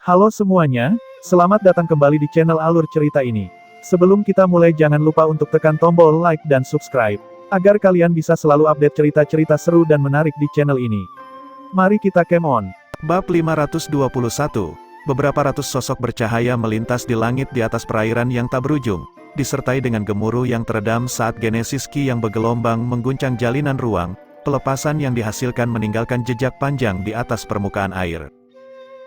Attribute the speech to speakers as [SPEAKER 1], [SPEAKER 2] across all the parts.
[SPEAKER 1] Halo semuanya, selamat datang kembali di channel Alur Cerita ini. Sebelum kita mulai jangan lupa untuk tekan tombol like dan subscribe, agar kalian bisa selalu update cerita-cerita seru dan menarik di channel ini. Mari kita game on.
[SPEAKER 2] Bab 521. Beberapa ratus sosok bercahaya melintas di langit di atas perairan yang tak berujung, disertai dengan gemuruh yang teredam saat Genesis Ki yang bergelombang mengguncang jalinan ruang, pelepasan yang dihasilkan meninggalkan jejak panjang di atas permukaan air.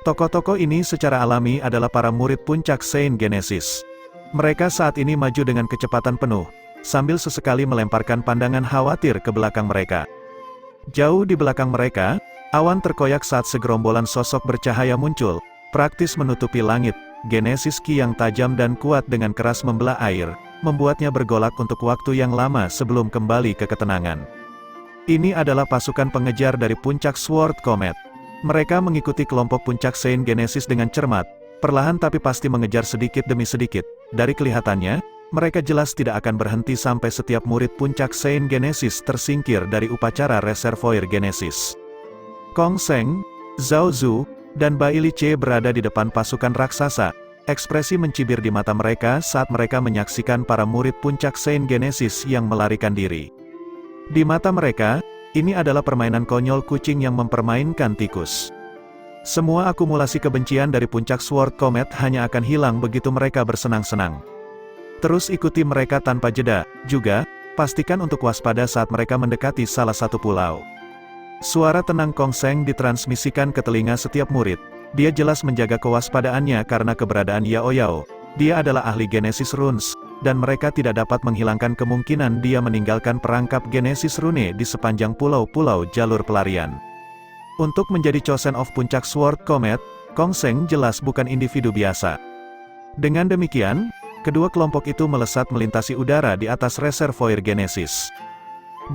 [SPEAKER 2] Tokoh-tokoh ini secara alami adalah para murid puncak Saint Genesis. Mereka saat ini maju dengan kecepatan penuh, sambil sesekali melemparkan pandangan khawatir ke belakang mereka. Jauh di belakang mereka, awan terkoyak saat segerombolan sosok bercahaya muncul, praktis menutupi langit. Genesis Ki yang tajam dan kuat dengan keras membelah air, membuatnya bergolak untuk waktu yang lama sebelum kembali ke ketenangan. Ini adalah pasukan pengejar dari puncak Sword Comet. Mereka mengikuti kelompok puncak Saint Genesis dengan cermat, perlahan tapi pasti mengejar sedikit demi sedikit. Dari kelihatannya, mereka jelas tidak akan berhenti sampai setiap murid puncak Saint Genesis tersingkir dari upacara Reservoir Genesis. Kong Seng, Zhao Zu, dan Bai Li Ce berada di depan pasukan raksasa. Ekspresi mencibir di mata mereka saat mereka menyaksikan para murid puncak Saint Genesis yang melarikan diri. Di mata mereka, ini adalah permainan konyol kucing yang mempermainkan tikus. Semua akumulasi kebencian dari puncak Sword Comet hanya akan hilang begitu mereka bersenang-senang. Terus ikuti mereka tanpa jeda, juga, pastikan untuk waspada saat mereka mendekati salah satu pulau. Suara tenang Kong Seng ditransmisikan ke telinga setiap murid. Dia jelas menjaga kewaspadaannya karena keberadaan Yao Yao. Dia adalah ahli Genesis Runes, dan mereka tidak dapat menghilangkan kemungkinan dia meninggalkan perangkap Genesis Rune di sepanjang pulau-pulau jalur pelarian. Untuk menjadi chosen of puncak Sword Comet, Kong Seng jelas bukan individu biasa. Dengan demikian, kedua kelompok itu melesat melintasi udara di atas Reservoir Genesis.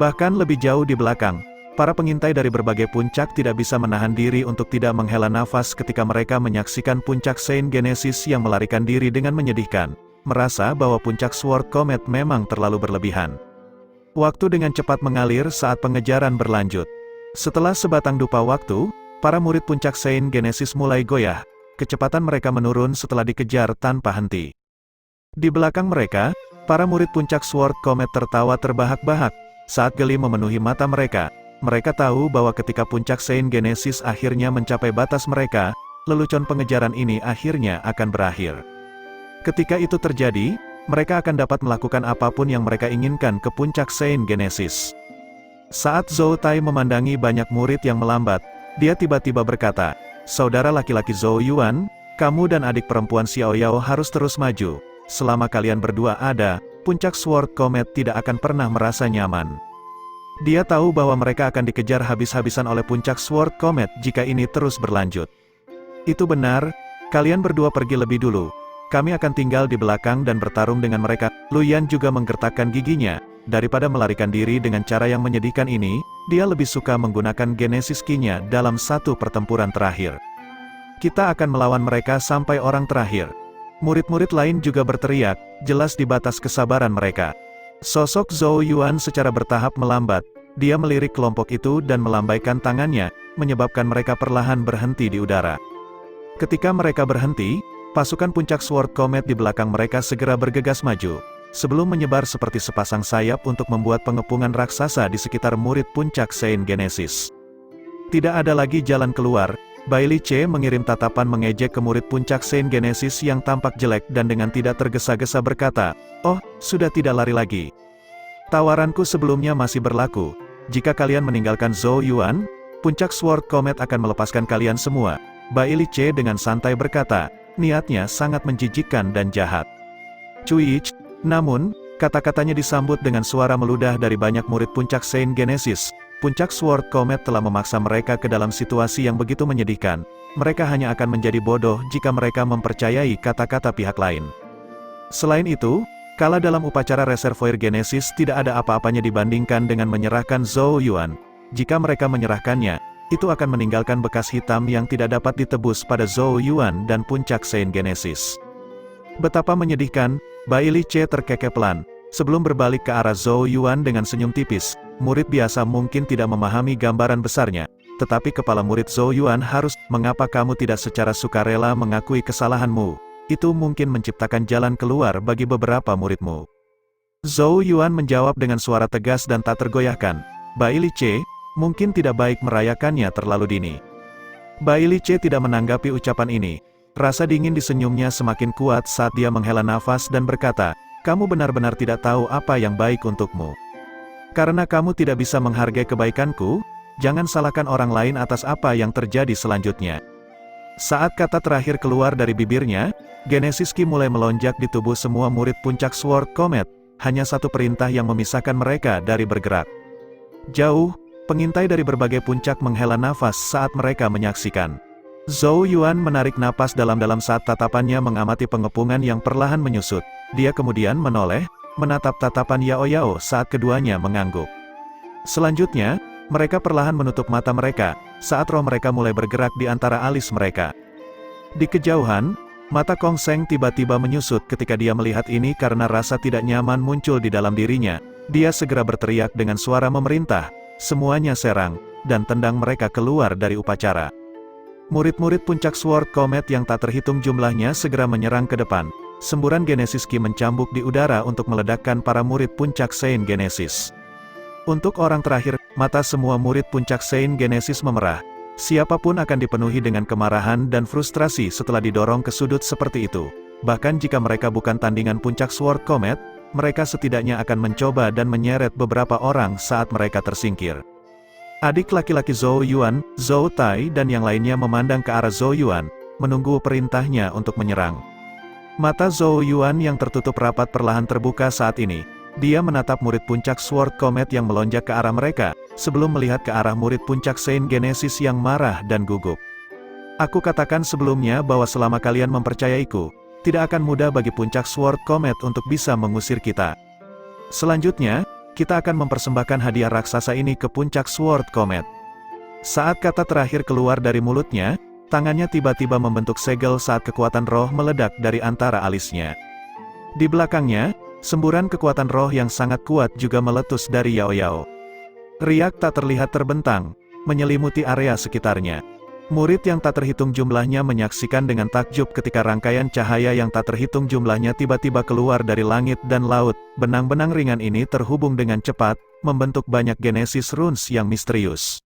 [SPEAKER 2] Bahkan lebih jauh di belakang, para pengintai dari berbagai puncak tidak bisa menahan diri untuk tidak menghela nafas ketika mereka menyaksikan puncak Saint Genesis yang melarikan diri dengan menyedihkan, merasa bahwa puncak Sword Comet memang terlalu berlebihan. Waktu dengan cepat mengalir saat pengejaran berlanjut. Setelah sebatang dupa waktu, para murid puncak Saint Genesis mulai goyah, kecepatan mereka menurun setelah dikejar tanpa henti. Di belakang mereka, para murid puncak Sword Comet tertawa terbahak-bahak, saat geli memenuhi mata mereka. Mereka tahu bahwa ketika puncak Saint Genesis akhirnya mencapai batas mereka, lelucon pengejaran ini akhirnya akan berakhir. Ketika itu terjadi, mereka akan dapat melakukan apapun yang mereka inginkan ke puncak Saint Genesis. Saat Zhou Tai memandangi banyak murid yang melambat, dia tiba-tiba berkata, "Saudara laki-laki Zhou Yuan, kamu dan adik perempuan Xiao Yao harus terus maju. Selama kalian berdua ada, puncak Sword Comet tidak akan pernah merasa nyaman." Dia tahu bahwa mereka akan dikejar habis-habisan oleh puncak Sword Comet jika ini terus berlanjut. Itu benar, kalian berdua pergi lebih dulu. Kami akan tinggal di belakang dan bertarung dengan mereka. Luyan juga menggertakkan giginya. Daripada melarikan diri dengan cara yang menyedihkan ini, dia lebih suka menggunakan Genesis Ki-nya dalam satu pertempuran terakhir. Kita akan melawan mereka sampai orang terakhir. Murid-murid lain juga berteriak, jelas di batas kesabaran mereka. Sosok Zhou Yuan secara bertahap melambat. Dia melirik kelompok itu dan melambaikan tangannya, menyebabkan mereka perlahan berhenti di udara. Ketika mereka berhenti, pasukan puncak Sword Comet di belakang mereka segera bergegas maju, sebelum menyebar seperti sepasang sayap untuk membuat pengepungan raksasa di sekitar murid puncak Saint Genesis. Tidak ada lagi jalan keluar. Bai Li Ce mengirim tatapan mengejek ke murid puncak Saint Genesis yang tampak jelek dan dengan tidak tergesa-gesa berkata, "Oh, sudah tidak lari lagi. Tawaranku sebelumnya masih berlaku. Jika kalian meninggalkan Zhou Yuan, puncak Sword Comet akan melepaskan kalian semua." Bai Li Ce dengan santai berkata, niatnya sangat menjijikkan dan jahat. "Cuic," namun, kata-katanya disambut dengan suara meludah dari banyak murid puncak Saint Genesis. Puncak Sword Comet telah memaksa mereka ke dalam situasi yang begitu menyedihkan. Mereka hanya akan menjadi bodoh jika mereka mempercayai kata-kata pihak lain. Selain itu, kalah dalam upacara Reservoir Genesis tidak ada apa-apanya dibandingkan dengan menyerahkan Zhou Yuan. Jika mereka menyerahkannya, itu akan meninggalkan bekas hitam yang tidak dapat ditebus pada Zhou Yuan dan puncak Saint Genesis. Betapa menyedihkan, Bai Li Ce terkekeh pelan. Sebelum berbalik ke arah Zhou Yuan dengan senyum tipis, murid biasa mungkin tidak memahami gambaran besarnya. tetapi kepala murid Zhou Yuan harus, mengapa kamu tidak secara sukarela mengakui kesalahanmu? Itu mungkin menciptakan jalan keluar bagi beberapa muridmu. Zhou Yuan menjawab dengan suara tegas dan tak tergoyahkan. Bai Li Ce, mungkin tidak baik merayakannya terlalu dini. Bai Li Ce tidak menanggapi ucapan ini. Rasa dingin di senyumnya semakin kuat saat dia menghela nafas dan berkata, kamu benar-benar tidak tahu apa yang baik untukmu. Karena kamu tidak bisa menghargai kebaikanku, jangan salahkan orang lain atas apa yang terjadi selanjutnya. Saat kata terakhir keluar dari bibirnya, Genesis Ki mulai melonjak di tubuh semua murid puncak Sword Comet. Hanya satu perintah yang memisahkan mereka dari bergerak. Jauh, pengintai dari berbagai puncak menghela nafas saat mereka menyaksikan. Zhou Yuan menarik napas dalam-dalam saat tatapannya mengamati pengepungan yang perlahan menyusut. Dia kemudian menoleh, menatap tatapan Yao Yao saat keduanya mengangguk. Selanjutnya, mereka perlahan menutup mata mereka, saat roh mereka mulai bergerak di antara alis mereka. Di kejauhan, mata Kong Seng tiba-tiba menyusut ketika dia melihat ini karena rasa tidak nyaman muncul di dalam dirinya. Dia segera berteriak dengan suara memerintah, semuanya serang, dan tendang mereka keluar dari upacara. Murid-murid puncak Sword Comet yang tak terhitung jumlahnya segera menyerang ke depan. Semburan Genesis Ki mencambuk di udara untuk meledakkan para murid puncak Saint Genesis. Untuk orang terakhir, mata semua murid puncak Saint Genesis memerah. Siapapun akan dipenuhi dengan kemarahan dan frustrasi setelah didorong ke sudut seperti itu. Bahkan jika mereka bukan tandingan puncak Sword Comet, mereka setidaknya akan mencoba dan menyeret beberapa orang saat mereka tersingkir. Adik laki-laki Zhou Yuan, Zhou Tai dan yang lainnya memandang ke arah Zhou Yuan, menunggu perintahnya untuk menyerang. Mata Zhou Yuan yang tertutup rapat perlahan terbuka saat ini. Dia menatap murid puncak Sword Comet yang melonjak ke arah mereka, sebelum melihat ke arah murid puncak Saint Genesis yang marah dan gugup. Aku katakan sebelumnya bahwa selama kalian mempercayaiku, tidak akan mudah bagi puncak Sword Comet untuk bisa mengusir kita. Selanjutnya, kita akan mempersembahkan hadiah raksasa ini ke puncak Sword Comet. Saat kata terakhir keluar dari mulutnya, tangannya tiba-tiba membentuk segel saat kekuatan roh meledak dari antara alisnya. Di belakangnya, semburan kekuatan roh yang sangat kuat juga meletus dari Yao Yao. Riak tak terlihat terbentang, menyelimuti area sekitarnya. Murid yang tak terhitung jumlahnya menyaksikan dengan takjub ketika rangkaian cahaya yang tak terhitung jumlahnya tiba-tiba keluar dari langit dan laut. Benang-benang ringan ini terhubung dengan cepat, membentuk banyak Genesis Runes yang misterius.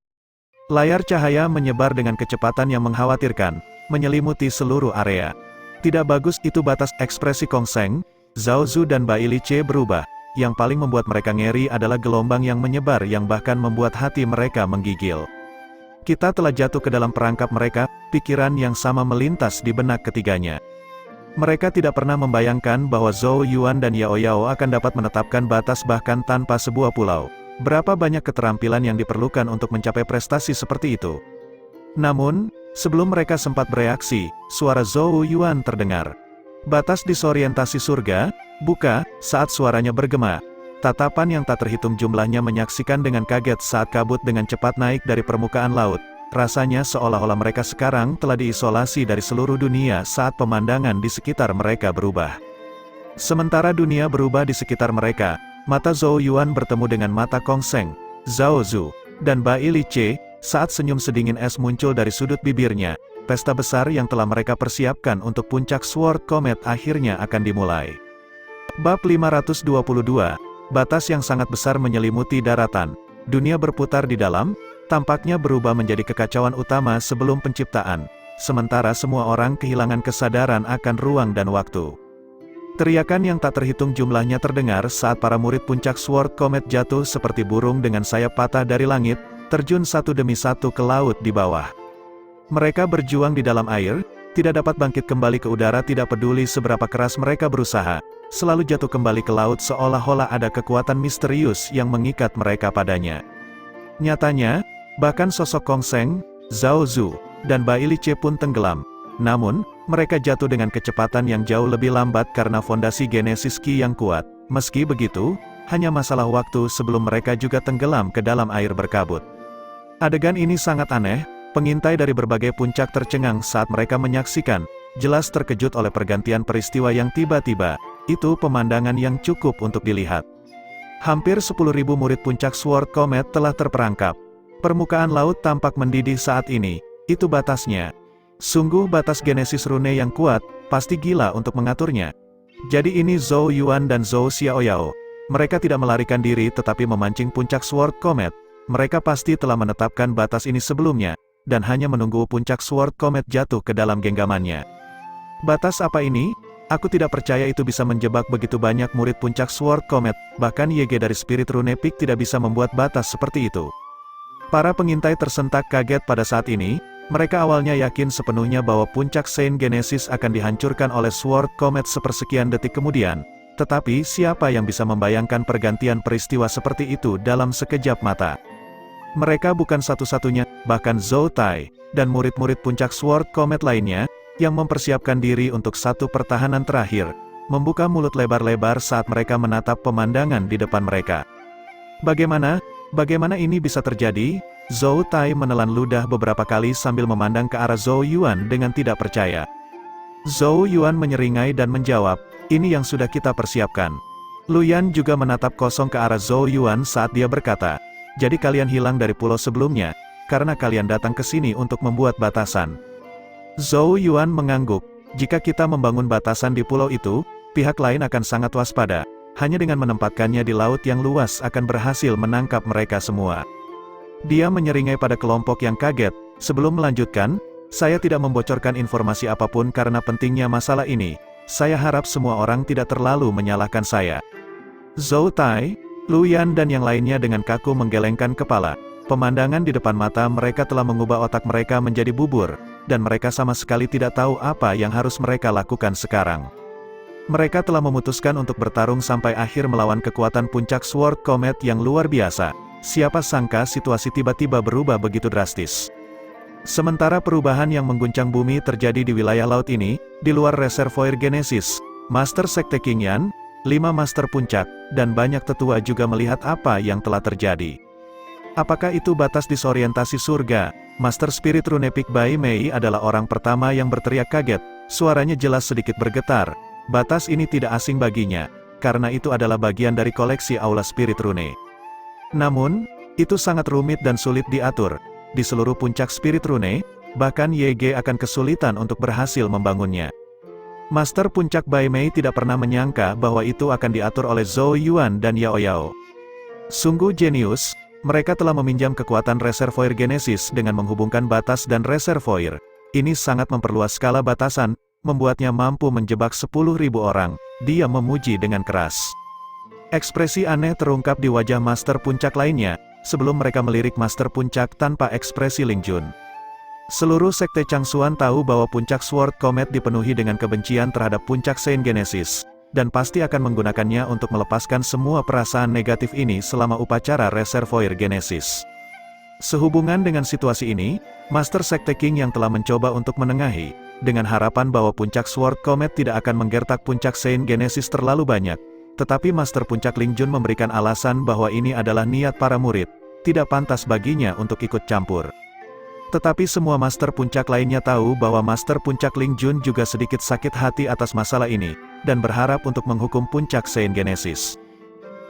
[SPEAKER 2] Layar cahaya menyebar dengan kecepatan yang mengkhawatirkan, menyelimuti seluruh area. Tidak bagus itu batas ekspresi Kong Seng, Zhao Zu dan Bai Li Ce berubah. Yang paling membuat mereka ngeri adalah gelombang yang menyebar yang bahkan membuat hati mereka menggigil. Kita telah jatuh ke dalam perangkap mereka, pikiran yang sama melintas di benak ketiganya. Mereka tidak pernah membayangkan bahwa Zhou Yuan dan Yao Yao akan dapat menetapkan batas bahkan tanpa sebuah pulau. Berapa banyak keterampilan yang diperlukan untuk mencapai prestasi seperti itu. Namun, sebelum mereka sempat bereaksi, suara Zhou Yuan terdengar. Batas disorientasi surga, buka, saat suaranya bergema. Tatapan yang tak terhitung jumlahnya menyaksikan dengan kaget saat kabut dengan cepat naik dari permukaan laut. Rasanya seolah-olah mereka sekarang telah diisolasi dari seluruh dunia saat pemandangan di sekitar mereka berubah. Sementara dunia berubah di sekitar mereka, mata Zhou Yuan bertemu dengan mata Kong Seng, Zhao Zu, dan Bai Li Ce, saat senyum sedingin es muncul dari sudut bibirnya. Pesta besar yang telah mereka persiapkan untuk puncak Sword Comet akhirnya akan dimulai. Bab 522, batas yang sangat besar menyelimuti daratan. Dunia berputar di dalam, tampaknya berubah menjadi kekacauan utama sebelum penciptaan. Sementara semua orang kehilangan kesadaran akan ruang dan waktu. Teriakan yang tak terhitung jumlahnya terdengar saat para murid puncak Sword Comet jatuh seperti burung dengan sayap patah dari langit, terjun satu demi satu ke laut di bawah. Mereka berjuang di dalam air, tidak dapat bangkit kembali ke udara tidak peduli seberapa keras mereka berusaha, selalu jatuh kembali ke laut seolah-olah ada kekuatan misterius yang mengikat mereka padanya. Nyatanya, bahkan sosok Kong Seng, Zhao Zu, dan Bai Li Ce pun tenggelam. Namun, mereka jatuh dengan kecepatan yang jauh lebih lambat karena fondasi Genesis Ki yang kuat. Meski begitu, hanya masalah waktu sebelum mereka juga tenggelam ke dalam air berkabut. Adegan ini sangat aneh. Pengintai dari berbagai puncak tercengang saat mereka menyaksikan, jelas terkejut oleh pergantian peristiwa yang tiba-tiba. Itu pemandangan yang cukup untuk dilihat. Hampir 10.000 murid puncak Sword Comet telah terperangkap. Permukaan laut tampak mendidih saat ini, itu batasnya. Sungguh batas Genesis Rune yang kuat, pasti gila untuk mengaturnya. Jadi ini Zhou Yuan dan Zhou Xiaoyao. Mereka tidak melarikan diri tetapi memancing puncak Sword Comet. Mereka pasti telah menetapkan batas ini sebelumnya, dan hanya menunggu puncak Sword Comet jatuh ke dalam genggamannya. Batas apa ini? Aku tidak percaya itu bisa menjebak begitu banyak murid puncak Sword Comet, bahkan YG dari Spirit Rune Peak tidak bisa membuat batas seperti itu. Para pengintai tersentak kaget pada saat ini. Mereka awalnya yakin sepenuhnya bahwa puncak Saint Genesis akan dihancurkan oleh Sword Comet sepersekian detik kemudian. Tetapi siapa yang bisa membayangkan pergantian peristiwa seperti itu dalam sekejap mata? Mereka bukan satu-satunya, bahkan Zhou Tai, dan murid-murid puncak Sword Comet lainnya, yang mempersiapkan diri untuk satu pertahanan terakhir, membuka mulut lebar-lebar saat mereka menatap pemandangan di depan mereka. Bagaimana ini bisa terjadi? Zhou Tai menelan ludah beberapa kali sambil memandang ke arah Zhou Yuan dengan tidak percaya. Zhou Yuan menyeringai dan menjawab, ini yang sudah kita persiapkan. Luyan juga menatap kosong ke arah Zhou Yuan saat dia berkata, jadi kalian hilang dari pulau sebelumnya, karena kalian datang ke sini untuk membuat batasan. Zhou Yuan mengangguk, jika kita membangun batasan di pulau itu, pihak lain akan sangat waspada. Hanya dengan menempatkannya di laut yang luas akan berhasil menangkap mereka semua. Dia menyeringai pada kelompok yang kaget. Sebelum melanjutkan, saya tidak membocorkan informasi apapun karena pentingnya masalah ini. Saya harap semua orang tidak terlalu menyalahkan saya. Zhou Tai, Luyan dan yang lainnya dengan kaku menggelengkan kepala. Pemandangan di depan mata mereka telah mengubah otak mereka menjadi bubur, dan mereka sama sekali tidak tahu apa yang harus mereka lakukan sekarang. Mereka telah memutuskan untuk bertarung sampai akhir melawan kekuatan puncak Sword Comet yang luar biasa. Siapa sangka situasi tiba-tiba berubah begitu drastis. Sementara perubahan yang mengguncang bumi terjadi di wilayah laut ini, di luar reservoir Genesis, Master Sekte Qingyan, 5 Master Puncak, dan banyak tetua juga melihat apa yang telah terjadi. Apakah itu batas disorientasi surga? Master Spirit Rune Peak Bai Mei adalah orang pertama yang berteriak kaget, suaranya jelas sedikit bergetar. Batas ini tidak asing baginya, karena itu adalah bagian dari koleksi Aula Spirit Rune. Namun, itu sangat rumit dan sulit diatur. Di seluruh puncak Spirit Rune, bahkan YG akan kesulitan untuk berhasil membangunnya. Master Puncak Bai Mei tidak pernah menyangka bahwa itu akan diatur oleh Zhou Yuan dan Yao Yao. Sungguh jenius, mereka telah meminjam kekuatan reservoir Genesis dengan menghubungkan batas dan reservoir. Ini sangat memperluas skala batasan, membuatnya mampu menjebak 10.000 orang. Dia memuji dengan keras. Ekspresi aneh terungkap di wajah Master Puncak lainnya, sebelum mereka melirik Master Puncak tanpa ekspresi Ling Jun. Seluruh sekte Changsuan tahu bahwa puncak Sword Comet dipenuhi dengan kebencian terhadap puncak Saint Genesis, dan pasti akan menggunakannya untuk melepaskan semua perasaan negatif ini selama upacara reservoir Genesis. Sehubungan dengan situasi ini, Master Sekte King yang telah mencoba untuk menengahi, dengan harapan bahwa puncak Sword Comet tidak akan menggertak puncak Saint Genesis terlalu banyak. Tetapi Master Puncak Ling Jun memberikan alasan bahwa ini adalah niat para murid, tidak pantas baginya untuk ikut campur. Tetapi semua Master Puncak lainnya tahu bahwa Master Puncak Ling Jun juga sedikit sakit hati atas masalah ini, dan berharap untuk menghukum puncak Saint Genesis.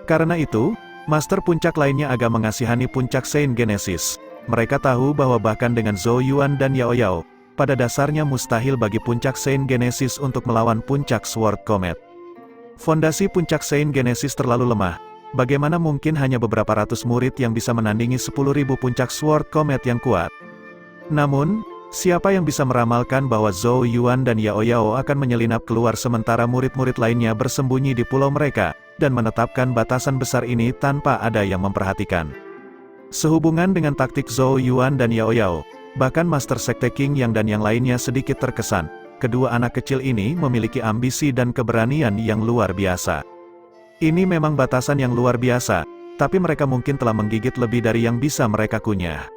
[SPEAKER 2] Karena itu, Master Puncak lainnya agak mengasihani puncak Saint Genesis. Mereka tahu bahwa bahkan dengan Zhou Yuan dan Yao Yao, pada dasarnya mustahil bagi puncak Saint Genesis untuk melawan puncak Sword Comet. Fondasi puncak Saint Genesis terlalu lemah. Bagaimana mungkin hanya beberapa ratus murid yang bisa menandingi 10.000 puncak Sword Comet yang kuat? Namun, siapa yang bisa meramalkan bahwa Zhou Yuan dan Yao Yao akan menyelinap keluar sementara murid-murid lainnya bersembunyi di pulau mereka, dan menetapkan batasan besar ini tanpa ada yang memperhatikan. Sehubungan dengan taktik Zhou Yuan dan Yao Yao, bahkan Master Sekte King yang dan yang lainnya sedikit terkesan. Kedua anak kecil ini memiliki ambisi dan keberanian yang luar biasa. Ini memang batasan yang luar biasa, tapi mereka mungkin telah menggigit lebih dari yang bisa mereka kunyah.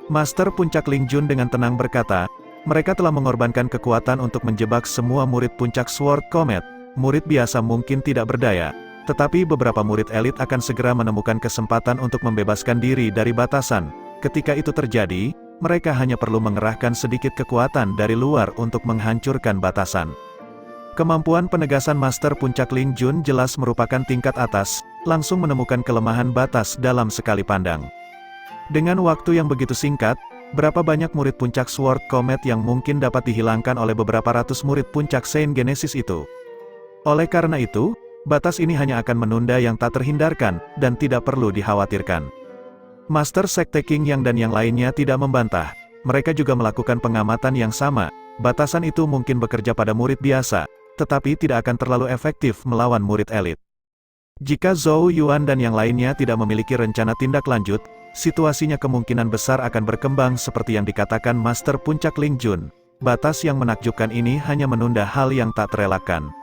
[SPEAKER 2] Master Puncak Ling Jun dengan tenang berkata, mereka telah mengorbankan kekuatan untuk menjebak semua murid puncak Sword Comet. Murid biasa mungkin tidak berdaya, tetapi beberapa murid elit akan segera menemukan kesempatan untuk membebaskan diri dari batasan. Ketika itu terjadi, mereka hanya perlu mengerahkan sedikit kekuatan dari luar untuk menghancurkan batasan. Kemampuan penegasan Master Puncak Ling Jun jelas merupakan tingkat atas, langsung menemukan kelemahan batas dalam sekali pandang. Dengan waktu yang begitu singkat, berapa banyak murid puncak Sword Comet yang mungkin dapat dihilangkan oleh beberapa ratus murid puncak Saint Genesis itu? Oleh karena itu, batas ini hanya akan menunda yang tak terhindarkan, dan tidak perlu dikhawatirkan. Master Sekte King Yang dan yang lainnya tidak membantah. Mereka juga melakukan pengamatan yang sama. Batasan itu mungkin bekerja pada murid biasa, tetapi tidak akan terlalu efektif melawan murid elit. Jika Zhou Yuan dan yang lainnya tidak memiliki rencana tindak lanjut, situasinya kemungkinan besar akan berkembang seperti yang dikatakan Master Puncak Ling Jun. Batas yang menakjubkan ini hanya menunda hal yang tak terelakkan.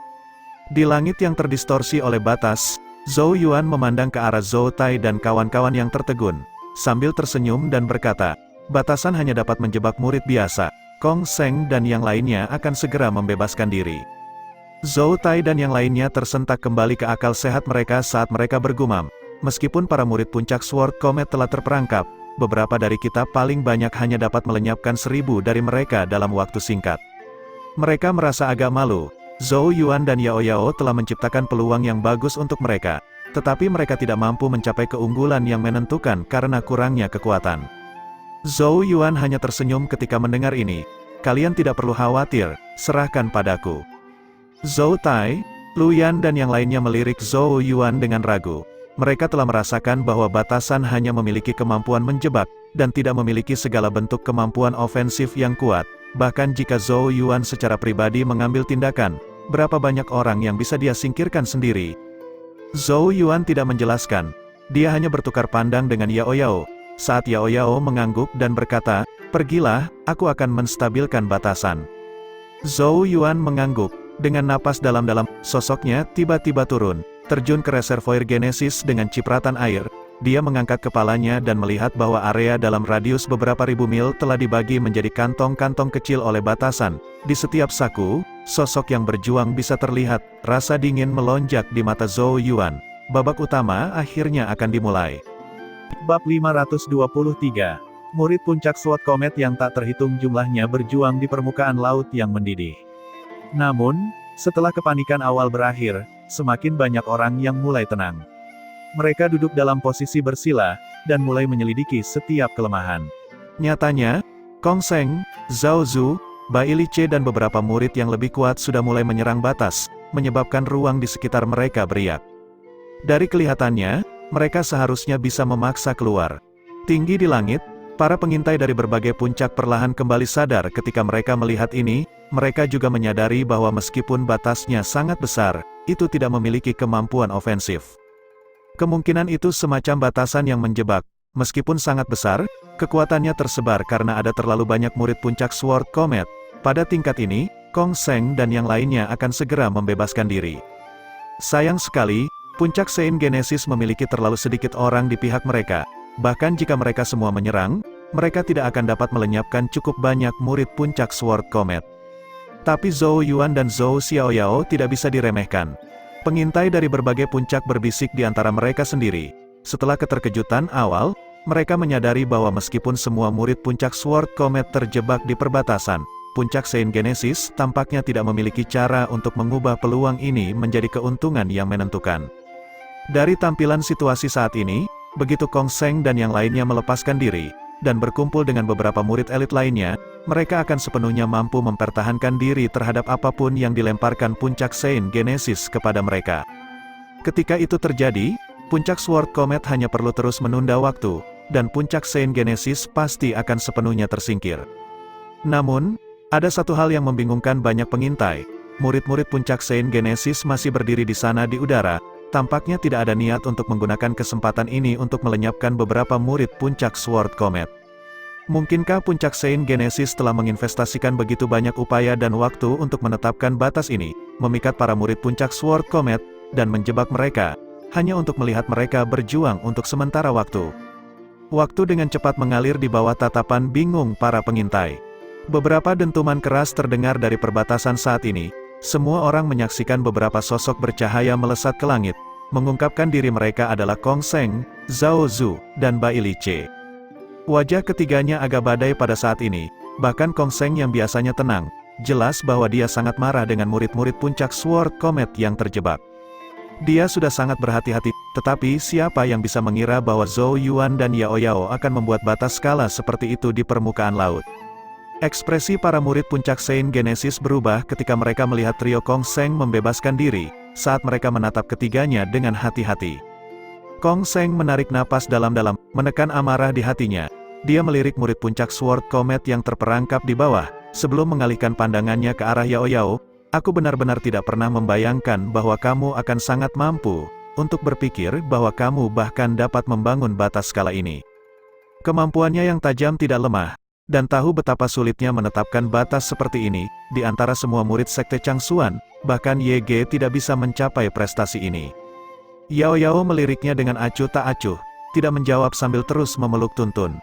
[SPEAKER 2] Di langit yang terdistorsi oleh batas, Zhou Yuan memandang ke arah Zhou Tai dan kawan-kawan yang tertegun, sambil tersenyum dan berkata, batasan hanya dapat menjebak murid biasa. Kong Seng dan yang lainnya akan segera membebaskan diri. Zhou Tai dan yang lainnya tersentak kembali ke akal sehat mereka saat mereka bergumam. Meskipun para murid puncak Sword Comet telah terperangkap, beberapa dari kita paling banyak hanya dapat melenyapkan 1000 dari mereka dalam waktu singkat. Mereka merasa agak malu. Zhou Yuan dan Yao Yao telah menciptakan peluang yang bagus untuk mereka, tetapi mereka tidak mampu mencapai keunggulan yang menentukan karena kurangnya kekuatan. Zhou Yuan hanya tersenyum ketika mendengar ini. Kalian tidak perlu khawatir, serahkan padaku. Zhou Tai, Luyan dan yang lainnya melirik Zhou Yuan dengan ragu. Mereka telah merasakan bahwa batasan hanya memiliki kemampuan menjebak, dan tidak memiliki segala bentuk kemampuan ofensif yang kuat. Bahkan jika Zhou Yuan secara pribadi mengambil tindakan, berapa banyak orang yang bisa dia singkirkan sendiri? Zhou Yuan tidak menjelaskan. Dia hanya bertukar pandang dengan Yao Yao. Saat Yao Yao mengangguk dan berkata, pergilah, aku akan menstabilkan batasan. Zhou Yuan mengangguk. Dengan napas dalam-dalam, sosoknya tiba-tiba turun, terjun ke reservoir Genesis dengan cipratan air. Dia mengangkat kepalanya dan melihat bahwa area dalam radius beberapa ribu mil telah dibagi menjadi kantong-kantong kecil oleh batasan. Di setiap saku, sosok yang berjuang bisa terlihat. Rasa dingin melonjak di mata Zhou Yuan. Babak utama akhirnya akan dimulai.
[SPEAKER 1] Bab 523. Murid puncak Sword Comet yang tak terhitung jumlahnya berjuang di permukaan laut yang mendidih. Namun, setelah kepanikan awal berakhir, semakin banyak orang yang mulai tenang. Mereka duduk dalam posisi bersila, dan mulai menyelidiki setiap kelemahan.
[SPEAKER 2] Nyatanya, Kong Seng, Zhao Zu, Bai Lice dan beberapa murid yang lebih kuat sudah mulai menyerang batas, menyebabkan ruang di sekitar mereka beriak. Dari kelihatannya, mereka seharusnya bisa memaksa keluar. Tinggi di langit, para pengintai dari berbagai puncak perlahan kembali sadar ketika mereka melihat ini. Mereka juga menyadari bahwa meskipun batasnya sangat besar, itu tidak memiliki kemampuan ofensif. Kemungkinan itu semacam batasan yang menjebak. Meskipun sangat besar, kekuatannya tersebar karena ada terlalu banyak murid puncak Sword Comet. Pada tingkat ini, Kong Seng dan yang lainnya akan segera membebaskan diri. Sayang sekali, puncak Saint Genesis memiliki terlalu sedikit orang di pihak mereka. Bahkan jika mereka semua menyerang, mereka tidak akan dapat melenyapkan cukup banyak murid puncak Sword Comet. Tapi Zhou Yuan dan Zhou Xiaoyao tidak bisa diremehkan. Pengintai dari berbagai puncak berbisik di antara mereka sendiri. Setelah keterkejutan awal, mereka menyadari bahwa meskipun semua murid puncak Sword Comet terjebak di perbatasan, puncak Saint Genesis tampaknya tidak memiliki cara untuk mengubah peluang ini menjadi keuntungan yang menentukan. Dari tampilan situasi saat ini, begitu Kong Seng dan yang lainnya melepaskan diri, dan berkumpul dengan beberapa murid elit lainnya, mereka akan sepenuhnya mampu mempertahankan diri terhadap apapun yang dilemparkan puncak Saint Genesis kepada mereka. Ketika itu terjadi, puncak Sword Comet hanya perlu terus menunda waktu, dan puncak Saint Genesis pasti akan sepenuhnya tersingkir. Namun, ada satu hal yang membingungkan banyak pengintai. Murid-murid puncak Saint Genesis masih berdiri di sana di udara. Tampaknya tidak ada niat untuk menggunakan kesempatan ini untuk melenyapkan beberapa murid puncak Sword Comet. Mungkinkah puncak Saint Genesis telah menginvestasikan begitu banyak upaya dan waktu untuk menetapkan batas ini, memikat para murid puncak Sword Comet, dan menjebak mereka, hanya untuk melihat mereka berjuang untuk sementara waktu? Waktu dengan cepat mengalir di bawah tatapan bingung para pengintai. Beberapa dentuman keras terdengar dari perbatasan saat ini. Semua orang menyaksikan beberapa sosok bercahaya melesat ke langit. Mengungkapkan diri mereka adalah Kong Seng, Zhao Zu, dan Bai Lice. Wajah ketiganya agak badai pada saat ini. Bahkan Kong Seng yang biasanya tenang, jelas bahwa dia sangat marah dengan murid-murid puncak Sword Comet yang terjebak. Dia sudah sangat berhati-hati, Tetapi siapa yang bisa mengira bahwa Zhou Yuan dan Yao Yao akan membuat batas skala seperti itu di permukaan laut. Ekspresi para murid puncak Saint Genesis berubah ketika mereka melihat trio Kong Sheng membebaskan diri, saat mereka menatap ketiganya dengan hati-hati. Kong Sheng menarik napas dalam-dalam, menekan amarah di hatinya. Dia melirik murid puncak Sword Comet yang terperangkap di bawah, sebelum mengalihkan pandangannya ke arah Yao Yao. Aku benar-benar tidak pernah membayangkan bahwa kamu akan sangat mampu untuk berpikir bahwa kamu bahkan dapat membangun batas skala ini. Kemampuannya yang tajam tidak lemah, dan tahu betapa sulitnya menetapkan batas seperti ini, di antara semua murid Sekte Changsuan, bahkan YG tidak bisa mencapai prestasi ini. Yao Yao meliriknya dengan acuh tak acuh, tidak menjawab sambil terus memeluk Tuntun.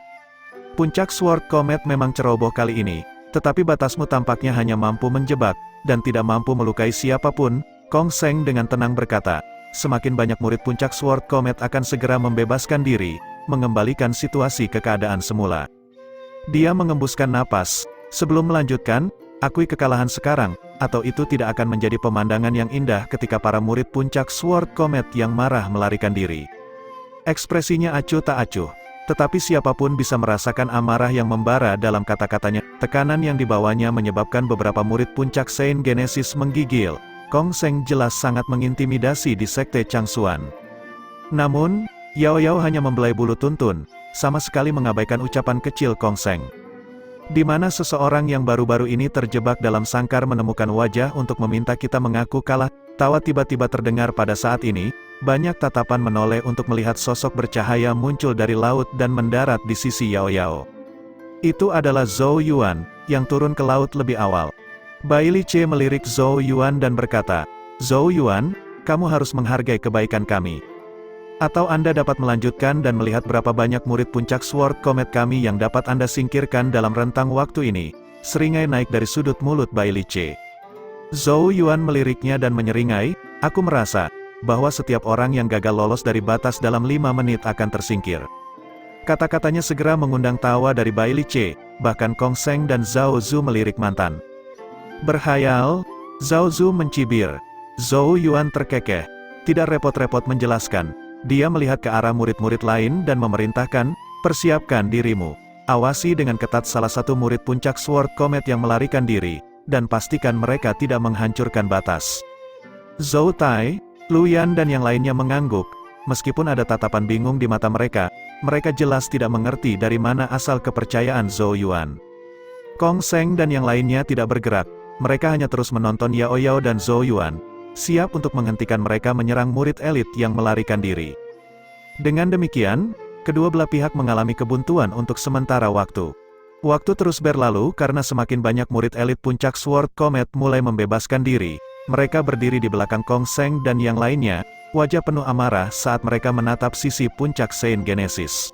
[SPEAKER 2] Puncak Sword Comet memang ceroboh kali ini, tetapi batasmu tampaknya hanya mampu menjebak, dan tidak mampu melukai siapapun, Kong Sheng dengan tenang berkata. Semakin banyak murid puncak Sword Comet akan segera membebaskan diri, mengembalikan situasi ke keadaan semula. Dia mengembuskan napas, sebelum melanjutkan, akui kekalahan sekarang, atau itu tidak akan menjadi pemandangan yang indah ketika para murid puncak Sword Comet yang marah melarikan diri. Ekspresinya acuh tak acuh, tetapi siapapun bisa merasakan amarah yang membara dalam kata-katanya. Tekanan yang dibawanya menyebabkan beberapa murid puncak Saint Genesis menggigil. Kong Sheng jelas sangat mengintimidasi di Sekte Changsuan. Namun, Yao Yao hanya membelai bulu Tuntun, sama sekali mengabaikan ucapan kecil Kong Sheng. Di mana seseorang yang baru-baru ini terjebak dalam sangkar menemukan wajah untuk meminta kita mengaku kalah, tawa tiba-tiba terdengar pada saat ini, banyak tatapan menoleh untuk melihat sosok bercahaya muncul dari laut dan mendarat di sisi Yao Yao. Itu adalah Zhou Yuan, yang turun ke laut lebih awal. Bai Li Ce melirik Zhou Yuan dan berkata, Zhou Yuan, kamu harus menghargai kebaikan kami. Atau Anda dapat melanjutkan dan melihat berapa banyak murid puncak Sword Comet kami yang dapat Anda singkirkan dalam rentang waktu ini. Seringai naik dari sudut mulut Bai Li Ce. Zhou Yuan meliriknya dan menyeringai, aku merasa bahwa setiap orang yang gagal lolos dari batas dalam 5 menit akan tersingkir. Kata-katanya segera mengundang tawa dari Bai Li Ce, bahkan Kong Sheng dan Zhao Zu melirik mantan. Berhayal, Zhao Zu mencibir. Zhou Yuan terkekeh, tidak repot-repot menjelaskan. Dia melihat ke arah murid-murid lain dan memerintahkan, persiapkan dirimu. Awasi dengan ketat salah satu murid puncak Sword Comet yang melarikan diri, dan pastikan mereka tidak menghancurkan batas. Zhou Tai, Luyan dan yang lainnya mengangguk, meskipun ada tatapan bingung di mata mereka, mereka jelas tidak mengerti dari mana asal kepercayaan Zhou Yuan. Kong Sheng dan yang lainnya tidak bergerak. Mereka hanya terus menonton Yao Yao dan Zhou Yuan, siap untuk menghentikan mereka menyerang murid elit yang melarikan diri. Dengan demikian, kedua belah pihak mengalami kebuntuan untuk sementara waktu. Waktu terus berlalu karena semakin banyak murid elit puncak Sword Comet mulai membebaskan diri. Mereka berdiri di belakang Kong Sheng dan yang lainnya, wajah penuh amarah saat mereka menatap sisi puncak Saint Genesis.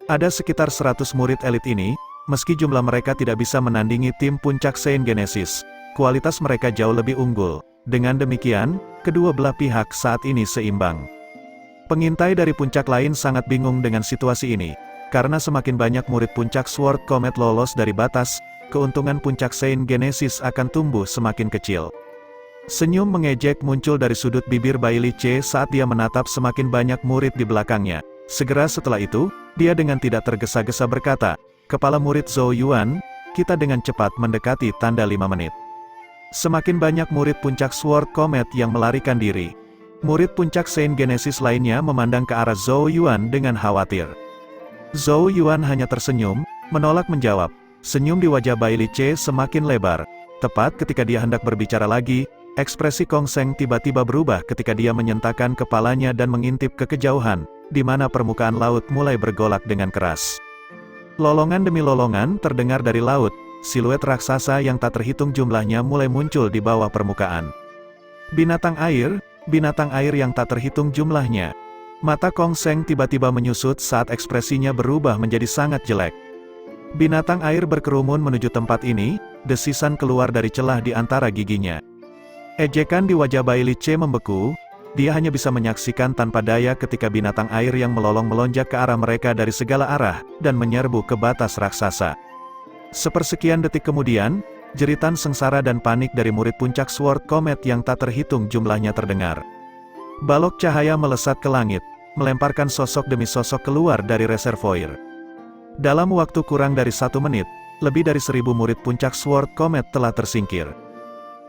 [SPEAKER 2] Ada sekitar 100 murid elit ini. Meski jumlah mereka tidak bisa menandingi tim puncak Saint Genesis, kualitas mereka jauh lebih unggul. Dengan demikian, kedua belah pihak saat ini seimbang. Pengintai dari puncak lain sangat bingung dengan situasi ini, karena semakin banyak murid puncak Sword Comet lolos dari batas, keuntungan puncak Saint Genesis akan tumbuh semakin kecil. Senyum mengejek muncul dari sudut bibir Bai Li Ce saat dia menatap semakin banyak murid di belakangnya. Segera setelah itu, dia dengan tidak tergesa-gesa berkata, Kepala murid Zhou Yuan, kita dengan cepat mendekati tanda 5 menit. Semakin banyak murid puncak Sword Comet yang melarikan diri. Murid puncak Saint Genesis lainnya memandang ke arah Zhou Yuan dengan khawatir. Zhou Yuan hanya tersenyum, menolak menjawab. Senyum di wajah Bai Li Ce semakin lebar. Tepat ketika dia hendak berbicara lagi, ekspresi Kong Sheng tiba-tiba berubah ketika dia menyentakkan kepalanya dan mengintip ke kejauhan, di mana permukaan laut mulai bergolak dengan keras. Lolongan demi lolongan terdengar dari laut, siluet raksasa yang tak terhitung jumlahnya mulai muncul di bawah permukaan. Binatang air yang tak terhitung jumlahnya. Mata Kong Sheng tiba-tiba menyusut saat ekspresinya berubah menjadi sangat jelek. Binatang air berkerumun menuju tempat ini, desisan keluar dari celah di antara giginya. Ejekan di wajah Bai Li Ce membeku. Dia hanya bisa menyaksikan tanpa daya ketika binatang air yang melolong melonjak ke arah mereka dari segala arah, dan menyerbu ke batas raksasa. Sepersekian detik kemudian, jeritan sengsara dan panik dari murid puncak Sword Comet yang tak terhitung jumlahnya terdengar. Balok cahaya melesat ke langit, melemparkan sosok demi sosok keluar dari reservoir. Dalam waktu kurang dari 1 menit, lebih dari 1000 murid puncak Sword Comet telah tersingkir.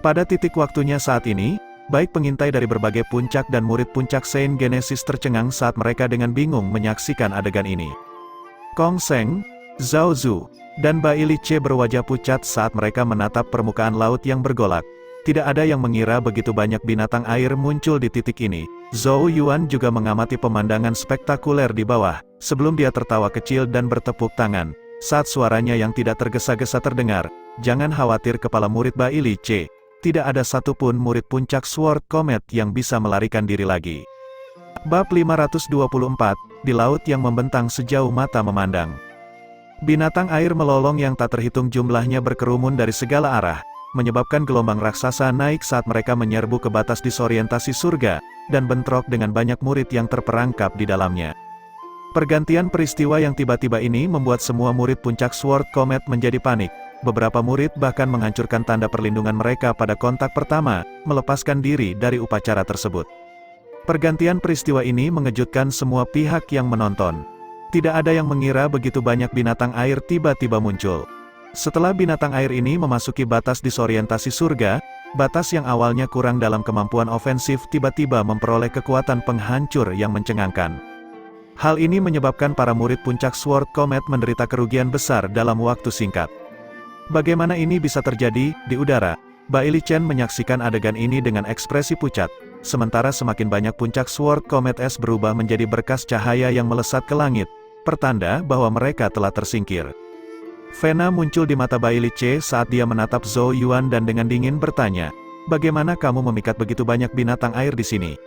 [SPEAKER 2] Pada titik waktunya saat ini, baik pengintai dari berbagai puncak dan murid puncak Saint Genesis tercengang saat mereka dengan bingung menyaksikan adegan ini. Kong Seng, Zhao Zu, dan Bai Li Ce berwajah pucat saat mereka menatap permukaan laut yang bergolak. Tidak ada yang mengira begitu banyak binatang air muncul di titik ini. Zhou Yuan juga mengamati pemandangan spektakuler di bawah, sebelum dia tertawa kecil dan bertepuk tangan. Saat suaranya yang tidak tergesa-gesa terdengar, "Jangan khawatir kepala murid Bai Li Ce. Tidak ada satupun murid puncak Sword Comet yang bisa melarikan diri lagi." Bab 524, di laut yang membentang sejauh mata memandang. Binatang air melolong yang tak terhitung jumlahnya berkerumun dari segala arah, menyebabkan gelombang raksasa naik saat mereka menyerbu ke batas disorientasi surga, dan bentrok dengan banyak murid yang terperangkap di dalamnya. Pergantian peristiwa yang tiba-tiba ini membuat semua murid puncak Sword Comet menjadi panik. Beberapa murid bahkan menghancurkan tanda perlindungan mereka pada kontak pertama, melepaskan diri dari upacara tersebut. Pergantian peristiwa ini mengejutkan semua pihak yang menonton. Tidak ada yang mengira begitu banyak binatang air tiba-tiba muncul. Setelah binatang air ini memasuki batas disorientasi surga, batas yang awalnya kurang dalam kemampuan ofensif tiba-tiba memperoleh kekuatan penghancur yang mencengangkan. Hal ini menyebabkan para murid puncak Sword Comet menderita kerugian besar dalam waktu singkat. Bagaimana ini bisa terjadi? Di udara, Bai Li Chen menyaksikan adegan ini dengan ekspresi pucat, sementara semakin banyak puncak Sword Comet es berubah menjadi berkas cahaya yang melesat ke langit, pertanda bahwa mereka telah tersingkir. Vena muncul di mata Bai Li Ce saat dia menatap Zhou Yuan dan dengan dingin bertanya, "Bagaimana kamu memikat begitu banyak binatang air di sini?"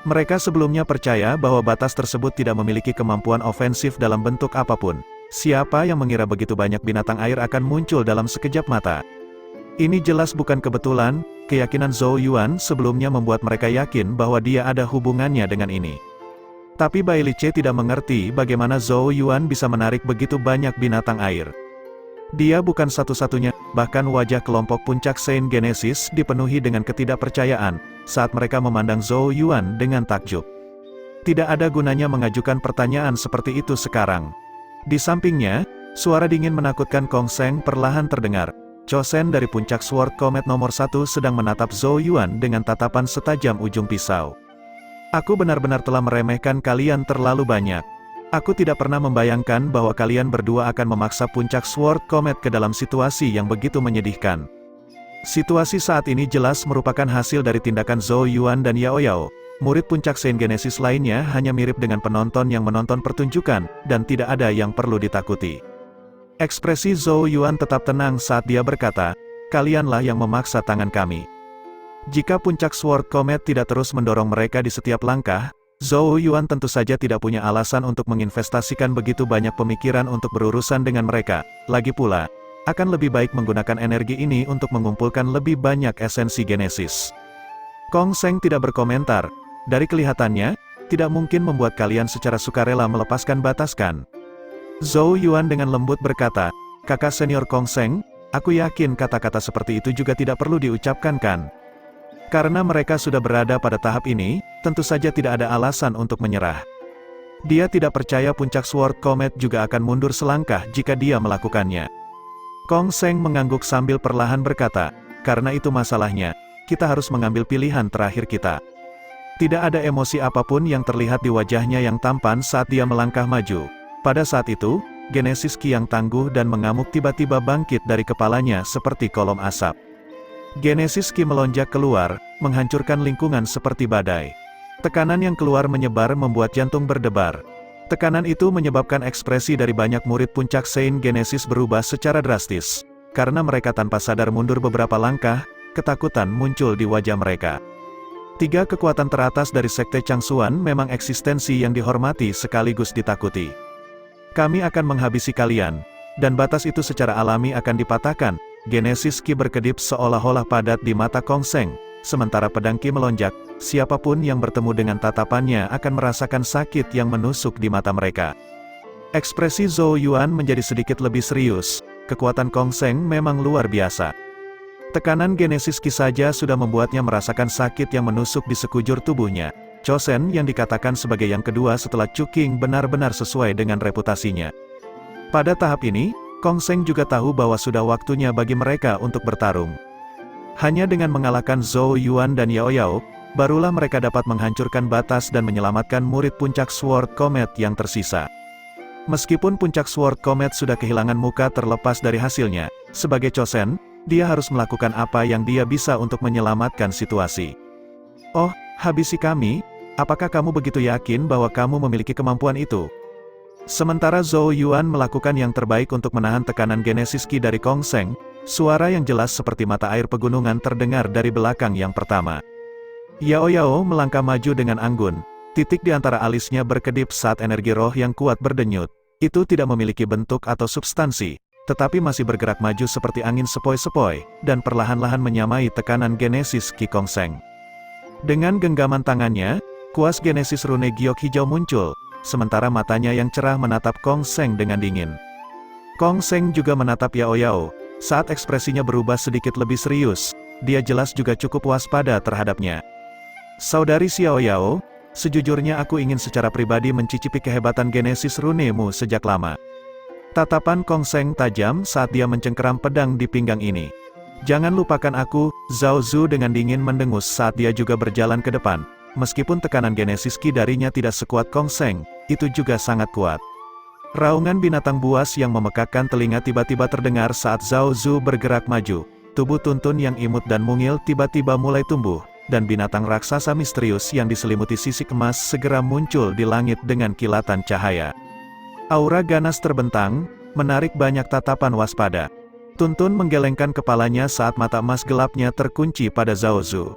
[SPEAKER 2] Mereka sebelumnya percaya bahwa batas tersebut tidak memiliki kemampuan ofensif dalam bentuk apapun. Siapa yang mengira begitu banyak binatang air akan muncul dalam sekejap mata? Ini jelas bukan kebetulan. Keyakinan Zhou Yuan sebelumnya membuat mereka yakin bahwa dia ada hubungannya dengan ini. Tapi Bai Li Ce tidak mengerti bagaimana Zhou Yuan bisa menarik begitu banyak binatang air. Dia bukan satu-satunya, bahkan wajah kelompok puncak Saint Genesis dipenuhi dengan ketidakpercayaan, saat mereka memandang Zhou Yuan dengan takjub. Tidak ada gunanya mengajukan pertanyaan seperti itu sekarang. Di sampingnya, suara dingin menakutkan Kong Seng perlahan terdengar. Chosen dari puncak Sword Comet nomor 1 sedang menatap Zhou Yuan dengan tatapan setajam ujung pisau. "Aku benar-benar telah meremehkan kalian terlalu banyak. Aku tidak pernah membayangkan bahwa kalian berdua akan memaksa puncak Sword Comet ke dalam situasi yang begitu menyedihkan." Situasi saat ini jelas merupakan hasil dari tindakan Zhou Yuan dan Yao Yao. Murid puncak Saint Genesis lainnya hanya mirip dengan penonton yang menonton pertunjukan, dan tidak ada yang perlu ditakuti. Ekspresi Zhou Yuan tetap tenang saat dia berkata, "Kalianlah yang memaksa tangan kami." Jika puncak Sword Comet tidak terus mendorong mereka di setiap langkah, Zhou Yuan tentu saja tidak punya alasan untuk menginvestasikan begitu banyak pemikiran untuk berurusan dengan mereka. Lagi pula, akan lebih baik menggunakan energi ini untuk mengumpulkan lebih banyak esensi Genesis. Kong Seng tidak berkomentar. Dari kelihatannya, tidak mungkin membuat kalian secara sukarela melepaskan batas kan? Zhou Yuan dengan lembut berkata, "Kakak senior Kong Seng, aku yakin kata-kata seperti itu juga tidak perlu diucapkan kan? Karena mereka sudah berada pada tahap ini, tentu saja tidak ada alasan untuk menyerah." Dia tidak percaya puncak Sword Comet juga akan mundur selangkah jika dia melakukannya. Kong Seng mengangguk sambil perlahan berkata, "Karena itu masalahnya, kita harus mengambil pilihan terakhir kita." Tidak ada emosi apapun yang terlihat di wajahnya yang tampan saat dia melangkah maju. Pada saat itu, Genesis Ki yang tangguh dan mengamuk tiba-tiba bangkit dari kepalanya seperti kolom asap. Genesis Ki melonjak keluar, menghancurkan lingkungan seperti badai. Tekanan yang keluar menyebar membuat jantung berdebar. Tekanan itu menyebabkan ekspresi dari banyak murid puncak Saint Genesis berubah secara drastis. Karena mereka tanpa sadar mundur beberapa langkah, ketakutan muncul di wajah mereka. 3 kekuatan teratas dari Sekte Changsuan memang eksistensi yang dihormati sekaligus ditakuti. "Kami akan menghabisi kalian, dan batas itu secara alami akan dipatahkan." Genesis Ki berkedip seolah-olah padat di mata Kong Seng, sementara pedang Ki melonjak. Siapapun yang bertemu dengan tatapannya akan merasakan sakit yang menusuk di mata mereka. Ekspresi Zhou Yuan menjadi sedikit lebih serius. Kekuatan Kong Seng memang luar biasa. Tekanan Genesis Ki saja sudah membuatnya merasakan sakit yang menusuk di sekujur tubuhnya. Chosen yang dikatakan sebagai yang kedua setelah Chuking benar-benar sesuai dengan reputasinya. Pada tahap ini, Kong Seng juga tahu bahwa sudah waktunya bagi mereka untuk bertarung. Hanya dengan mengalahkan Zhou Yuan dan Yao Yao, barulah mereka dapat menghancurkan batas dan menyelamatkan murid puncak Sword Comet yang tersisa. Meskipun puncak Sword Comet sudah kehilangan muka terlepas dari hasilnya, sebagai Chosen, dia harus melakukan apa yang dia bisa untuk menyelamatkan situasi. "Oh, habisi kami? Apakah kamu begitu yakin bahwa kamu memiliki kemampuan itu?" Sementara Zhou Yuan melakukan yang terbaik untuk menahan tekanan Genesis Ki dari Kong Seng, suara yang jelas seperti mata air pegunungan terdengar dari belakang yang pertama. Yao Yao melangkah maju dengan anggun. Titik di antara alisnya berkedip saat energi roh yang kuat berdenyut. Itu tidak memiliki bentuk atau substansi, tetapi masih bergerak maju seperti angin sepoi-sepoi, dan perlahan-lahan menyamai tekanan Genesis Ki Kong Seng. Dengan genggaman tangannya, kuas Genesis rune giok hijau muncul, sementara matanya yang cerah menatap Kong Seng dengan dingin. Kong Seng juga menatap Yao Yao. Saat ekspresinya berubah sedikit lebih serius, dia jelas juga cukup waspada terhadapnya. "Saudari Xiao Yao, sejujurnya aku ingin secara pribadi mencicipi kehebatan Genesis rune-mu sejak lama." Tatapan Kong Seng tajam saat dia mencengkeram pedang di pinggang ini. "Jangan lupakan aku," Zhao Zu dengan dingin mendengus saat dia juga berjalan ke depan. Meskipun tekanan Genesis Ki darinya tidak sekuat Kong Seng, itu juga sangat kuat. Raungan binatang buas yang memekakkan telinga tiba-tiba terdengar saat Zhao Zu bergerak maju. Tubuh tuntun yang imut dan mungil tiba-tiba mulai tumbuh, dan binatang raksasa misterius yang diselimuti sisik emas segera muncul di langit dengan kilatan cahaya. Aura ganas terbentang, menarik banyak tatapan waspada. Tuntun menggelengkan kepalanya saat mata emas gelapnya terkunci pada Zhao Zu.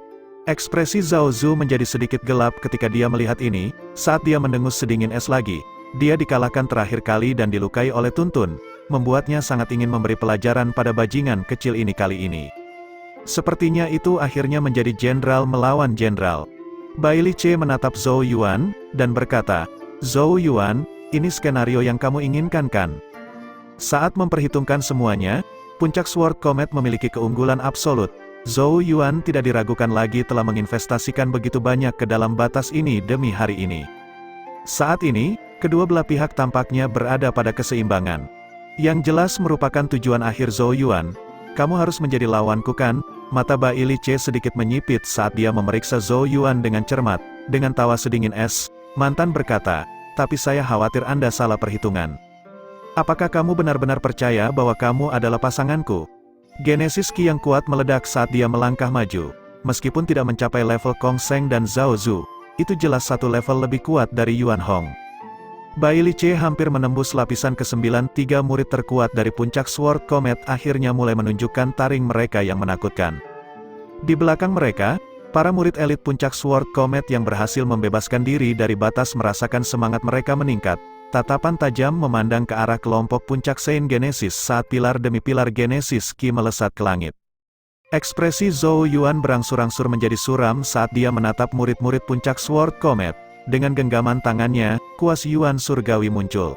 [SPEAKER 2] Ekspresi Zhao Zu menjadi sedikit gelap ketika dia melihat ini, saat dia mendengus sedingin es lagi. Dia dikalahkan terakhir kali dan dilukai oleh Tuntun, membuatnya sangat ingin memberi pelajaran pada bajingan kecil ini kali ini. Sepertinya itu akhirnya menjadi jenderal melawan jenderal. Bai Li Ce menatap Zhou Yuan, dan berkata, "Zhou Yuan, ini skenario yang kamu inginkan kan?" Saat memperhitungkan semuanya, puncak Sword Comet memiliki keunggulan absolut. Zhou Yuan tidak diragukan lagi telah menginvestasikan begitu banyak ke dalam batas ini demi hari ini. Saat ini, kedua belah pihak tampaknya berada pada keseimbangan. Yang jelas merupakan tujuan akhir Zhou Yuan. "Kamu harus menjadi lawanku kan?" Mata Bai Li Ce sedikit menyipit saat dia memeriksa Zhou Yuan dengan cermat. Dengan tawa sedingin es, mantan berkata, "Tapi saya khawatir Anda salah perhitungan. Apakah kamu benar-benar percaya bahwa kamu adalah pasanganku?" Genesis Ki yang kuat meledak saat dia melangkah maju. Meskipun tidak mencapai level Kong Seng dan Zhao Zu, itu jelas satu level lebih kuat dari Yuan Hong. Bai Li Ce hampir menembus lapisan ke-9. Tiga murid terkuat dari puncak Sword Comet akhirnya mulai menunjukkan taring mereka yang menakutkan. Di belakang mereka, para murid elit puncak Sword Comet yang berhasil membebaskan diri dari batas merasakan semangat mereka meningkat. Tatapan tajam memandang ke arah kelompok puncak Saint Genesis saat pilar demi pilar Genesis Ki melesat ke langit. Ekspresi Zhou Yuan berangsur-angsur menjadi suram saat dia menatap murid-murid puncak Sword Comet. Dengan genggaman tangannya, kuas Yuan surgawi muncul.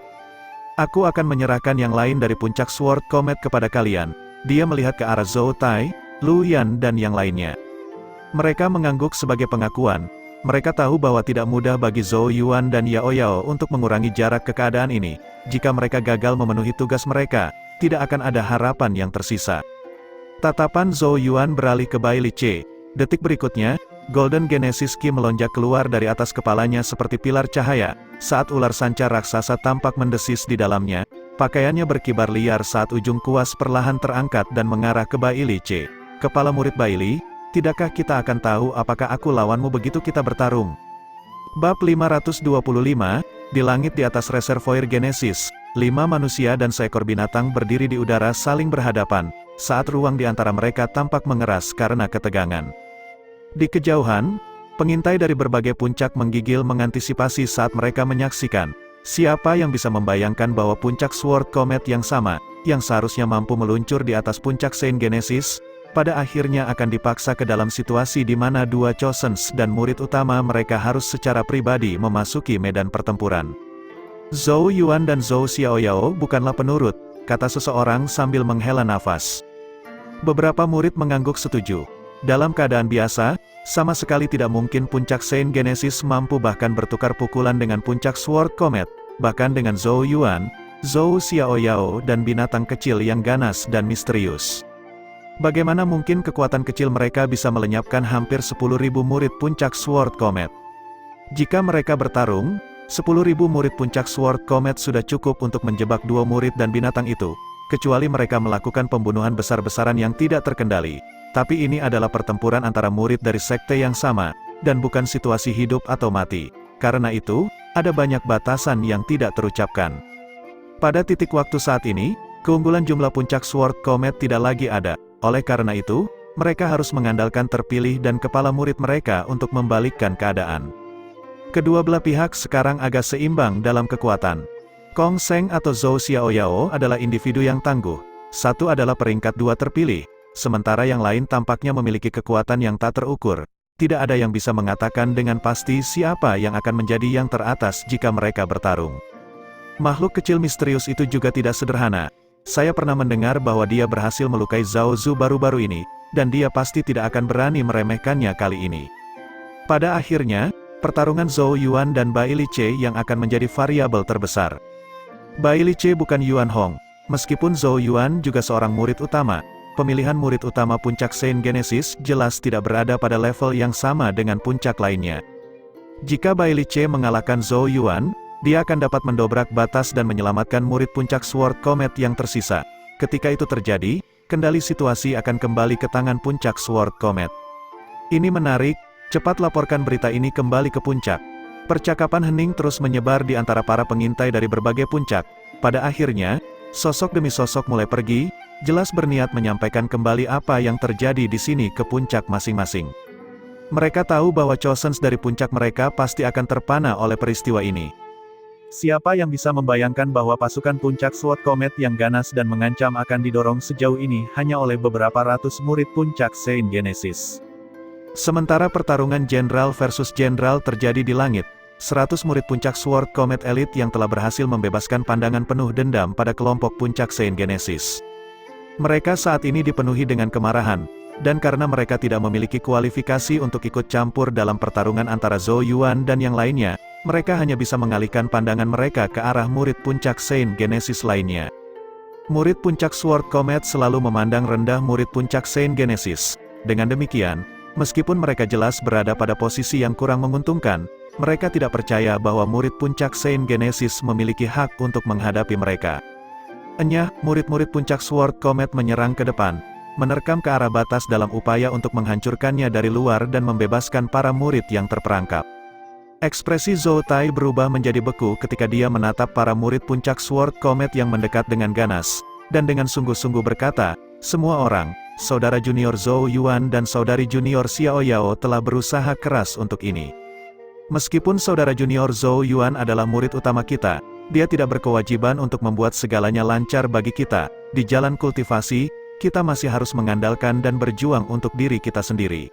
[SPEAKER 2] "Aku akan menyerahkan yang lain dari puncak Sword Comet kepada kalian." Dia melihat ke arah Zhou Tai, Lu Yan dan yang lainnya. Mereka mengangguk sebagai pengakuan. Mereka tahu bahwa tidak mudah bagi Zhou Yuan dan Yao Yao untuk mengurangi jarak ke keadaan ini. Jika mereka gagal memenuhi tugas mereka, tidak akan ada harapan yang tersisa. Tatapan Zhou Yuan beralih ke Bai Li Ce. Detik berikutnya, Golden Genesis Ki melonjak keluar dari atas kepalanya seperti pilar cahaya. Saat ular sanca raksasa tampak mendesis di dalamnya, pakaiannya berkibar liar saat ujung kuas perlahan terangkat dan mengarah ke Bai Li Ce. "Kepala murid Bai Li, tidakkah kita akan tahu apakah aku lawanmu begitu kita bertarung?" Bab 525, di langit di atas reservoir Genesis, 5 manusia dan seekor binatang berdiri di udara saling berhadapan, saat ruang di antara mereka tampak mengeras karena ketegangan. Di kejauhan, pengintai dari berbagai puncak menggigil mengantisipasi saat mereka menyaksikan. Siapa yang bisa membayangkan bahwa puncak Sword Comet yang sama, yang seharusnya mampu meluncur di atas puncak Saint Genesis, pada akhirnya akan dipaksa ke dalam situasi di mana dua Chosens dan murid utama mereka harus secara pribadi memasuki medan pertempuran. "Zhou Yuan dan Zhou Xiaoyao bukanlah penurut," kata seseorang sambil menghela nafas. Beberapa murid mengangguk setuju. Dalam keadaan biasa, sama sekali tidak mungkin puncak Saint Genesis mampu bahkan bertukar pukulan dengan puncak Sword Comet, bahkan dengan Zhou Yuan, Zhou Xiaoyao dan binatang kecil yang ganas dan misterius. Bagaimana mungkin kekuatan kecil mereka bisa melenyapkan hampir 10.000 murid puncak Sword Comet? Jika mereka bertarung, 10.000 murid puncak Sword Comet sudah cukup untuk menjebak dua murid dan binatang itu, kecuali mereka melakukan pembunuhan besar-besaran yang tidak terkendali. Tapi ini adalah pertempuran antara murid dari sekte yang sama, dan bukan situasi hidup atau mati. Karena itu, ada banyak batasan yang tidak terucapkan. Pada titik waktu saat ini, keunggulan jumlah puncak Sword Comet tidak lagi ada. Oleh karena itu, mereka harus mengandalkan terpilih dan kepala murid mereka untuk membalikkan keadaan. Kedua belah pihak sekarang agak seimbang dalam kekuatan. Kong Sheng atau Zhou Xiaoyao adalah individu yang tangguh. Satu adalah peringkat 2 terpilih. Sementara yang lain tampaknya memiliki kekuatan yang tak terukur. Tidak ada yang bisa mengatakan dengan pasti siapa yang akan menjadi yang teratas jika mereka bertarung. Makhluk kecil misterius itu juga tidak sederhana. Saya pernah mendengar bahwa dia berhasil melukai Zhao Zu baru-baru ini, dan dia pasti tidak akan berani meremehkannya kali ini. Pada akhirnya, pertarungan Zhou Yuan dan Bai Lice yang akan menjadi variabel terbesar. Bai Lice bukan Yuan Hong, meskipun Zhou Yuan juga seorang murid utama. Pemilihan murid utama puncak Saint Genesis jelas tidak berada pada level yang sama dengan puncak lainnya. Jika Bai Lice mengalahkan Zhou Yuan, dia akan dapat mendobrak batas dan menyelamatkan murid puncak Sword Comet yang tersisa. Ketika itu terjadi, kendali situasi akan kembali ke tangan puncak Sword Comet. Ini menarik, cepat laporkan berita ini kembali ke puncak. Percakapan hening terus menyebar di antara para pengintai dari berbagai puncak. Pada akhirnya, sosok demi sosok mulai pergi, jelas berniat menyampaikan kembali apa yang terjadi di sini ke puncak masing-masing. Mereka tahu bahwa Chosens dari puncak mereka pasti akan terpana oleh peristiwa ini.
[SPEAKER 1] Siapa yang bisa membayangkan bahwa pasukan puncak Sword Comet yang ganas dan mengancam akan didorong sejauh ini hanya oleh beberapa ratus murid puncak Saint Genesis.
[SPEAKER 2] Sementara pertarungan jenderal versus jenderal terjadi di langit, 100 murid puncak Sword Comet Elite yang telah berhasil membebaskan pandangan penuh dendam pada kelompok puncak Saint Genesis. Mereka saat ini dipenuhi dengan kemarahan, dan karena mereka tidak memiliki kualifikasi untuk ikut campur dalam pertarungan antara Zhou Yuan dan yang lainnya, mereka hanya bisa mengalihkan pandangan mereka ke arah murid puncak Saint Genesis lainnya. Murid puncak Sword Comet selalu memandang rendah murid puncak Saint Genesis. Dengan demikian, meskipun mereka jelas berada pada posisi yang kurang menguntungkan, mereka tidak percaya bahwa murid puncak Saint Genesis memiliki hak untuk menghadapi mereka. Enyah, murid-murid puncak Sword Comet menyerang ke depan, menerkam ke arah batas dalam upaya untuk menghancurkannya dari luar dan membebaskan para murid yang terperangkap. Ekspresi Zhou Tai berubah menjadi beku ketika dia menatap para murid puncak Sword Comet yang mendekat dengan ganas, dan dengan sungguh-sungguh berkata, "Semua orang, saudara junior Zhou Yuan dan saudari junior Xiaoyao telah berusaha keras untuk ini. Meskipun saudara junior Zhou Yuan adalah murid utama kita, dia tidak berkewajiban untuk membuat segalanya lancar bagi kita. Di jalan kultivasi, kita masih harus mengandalkan dan berjuang untuk diri kita sendiri.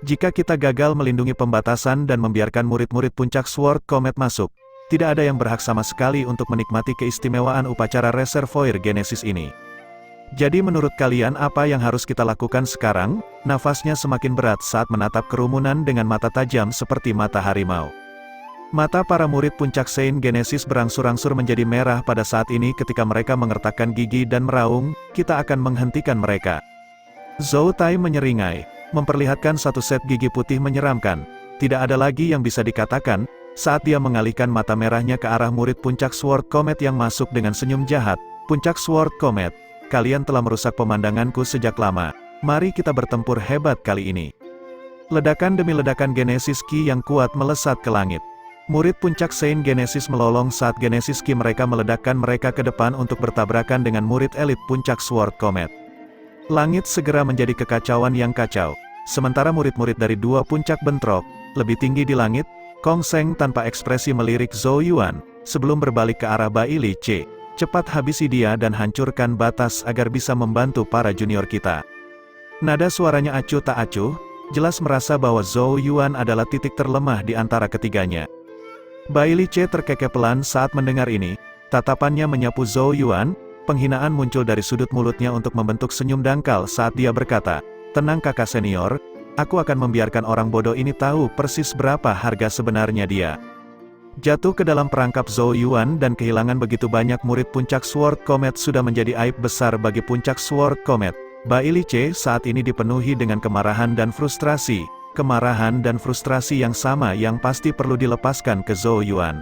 [SPEAKER 2] Jika kita gagal melindungi pembatasan dan membiarkan murid-murid puncak Sword Comet masuk, tidak ada yang berhak sama sekali untuk menikmati keistimewaan upacara Reservoir Genesis ini. Jadi menurut kalian apa yang harus kita lakukan sekarang?" Nafasnya semakin berat saat menatap kerumunan dengan mata tajam seperti mata harimau. Mata para murid puncak Saint Genesis berangsur-angsur menjadi merah pada saat ini ketika mereka mengertakkan gigi dan meraung, "Kita akan menghentikan mereka." Zhou Tai menyeringai, memperlihatkan satu set gigi putih menyeramkan. Tidak ada lagi yang bisa dikatakan, saat dia mengalihkan mata merahnya ke arah murid puncak Sword Comet yang masuk dengan senyum jahat. "Puncak Sword Comet, kalian telah merusak pemandanganku sejak lama. Mari kita bertempur hebat kali ini." Ledakan demi ledakan Genesis Ki yang kuat melesat ke langit. Murid puncak Saint Genesis melolong saat Genesis Ki mereka meledakkan mereka ke depan untuk bertabrakan dengan murid elit puncak Sword Comet. Langit segera menjadi kekacauan yang kacau. Sementara murid-murid dari dua puncak bentrok, lebih tinggi di langit, Kong Sheng tanpa ekspresi melirik Zhou Yuan, sebelum berbalik ke arah Bai Lice. "Cepat habisi dia dan hancurkan batas agar bisa membantu para junior kita." Nada suaranya acuh tak acuh, jelas merasa bahwa Zhou Yuan adalah titik terlemah di antara ketiganya. Bai Lice terkekeh pelan saat mendengar ini, tatapannya menyapu Zhou Yuan, penghinaan muncul dari sudut mulutnya untuk membentuk senyum dangkal saat dia berkata, Tenang kakak senior, aku akan membiarkan orang bodoh ini tahu persis berapa harga sebenarnya dia. Jatuh ke dalam perangkap Zhou Yuan dan kehilangan begitu banyak murid puncak Sword Comet sudah menjadi aib besar bagi puncak Sword Comet. Bai Lice saat ini dipenuhi dengan kemarahan dan frustrasi yang sama yang pasti perlu dilepaskan ke Zhou Yuan.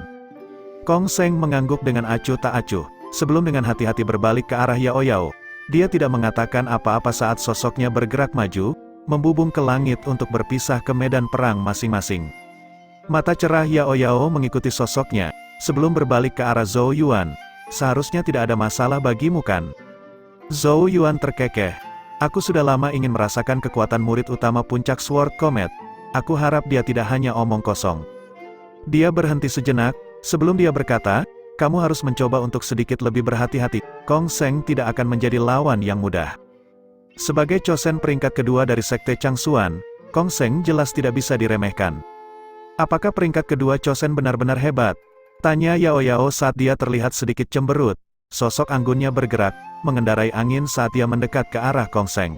[SPEAKER 2] Kong Seng mengangguk dengan acuh tak acuh, sebelum dengan hati-hati berbalik ke arah Yao Yao. Dia tidak mengatakan apa-apa saat sosoknya bergerak maju, membubung ke langit untuk berpisah ke medan perang masing-masing. Mata cerah Yao Yao mengikuti sosoknya, sebelum berbalik ke arah Zhou Yuan. Seharusnya tidak ada masalah bagimu kan? Zhou Yuan terkekeh. Aku sudah lama ingin merasakan kekuatan murid utama puncak Sword Comet. Aku harap dia tidak hanya omong kosong. Dia berhenti sejenak, sebelum dia berkata, kamu harus mencoba untuk sedikit lebih berhati-hati. Kong Seng tidak akan menjadi lawan yang mudah. Sebagai Chosen peringkat kedua dari Sekte Changsuan, Kong Seng jelas tidak bisa diremehkan. Apakah peringkat kedua Chosen benar-benar hebat? Tanya Yao Yao saat dia terlihat sedikit cemberut. Sosok anggunnya bergerak, mengendarai angin saat dia mendekat ke arah Kong Seng.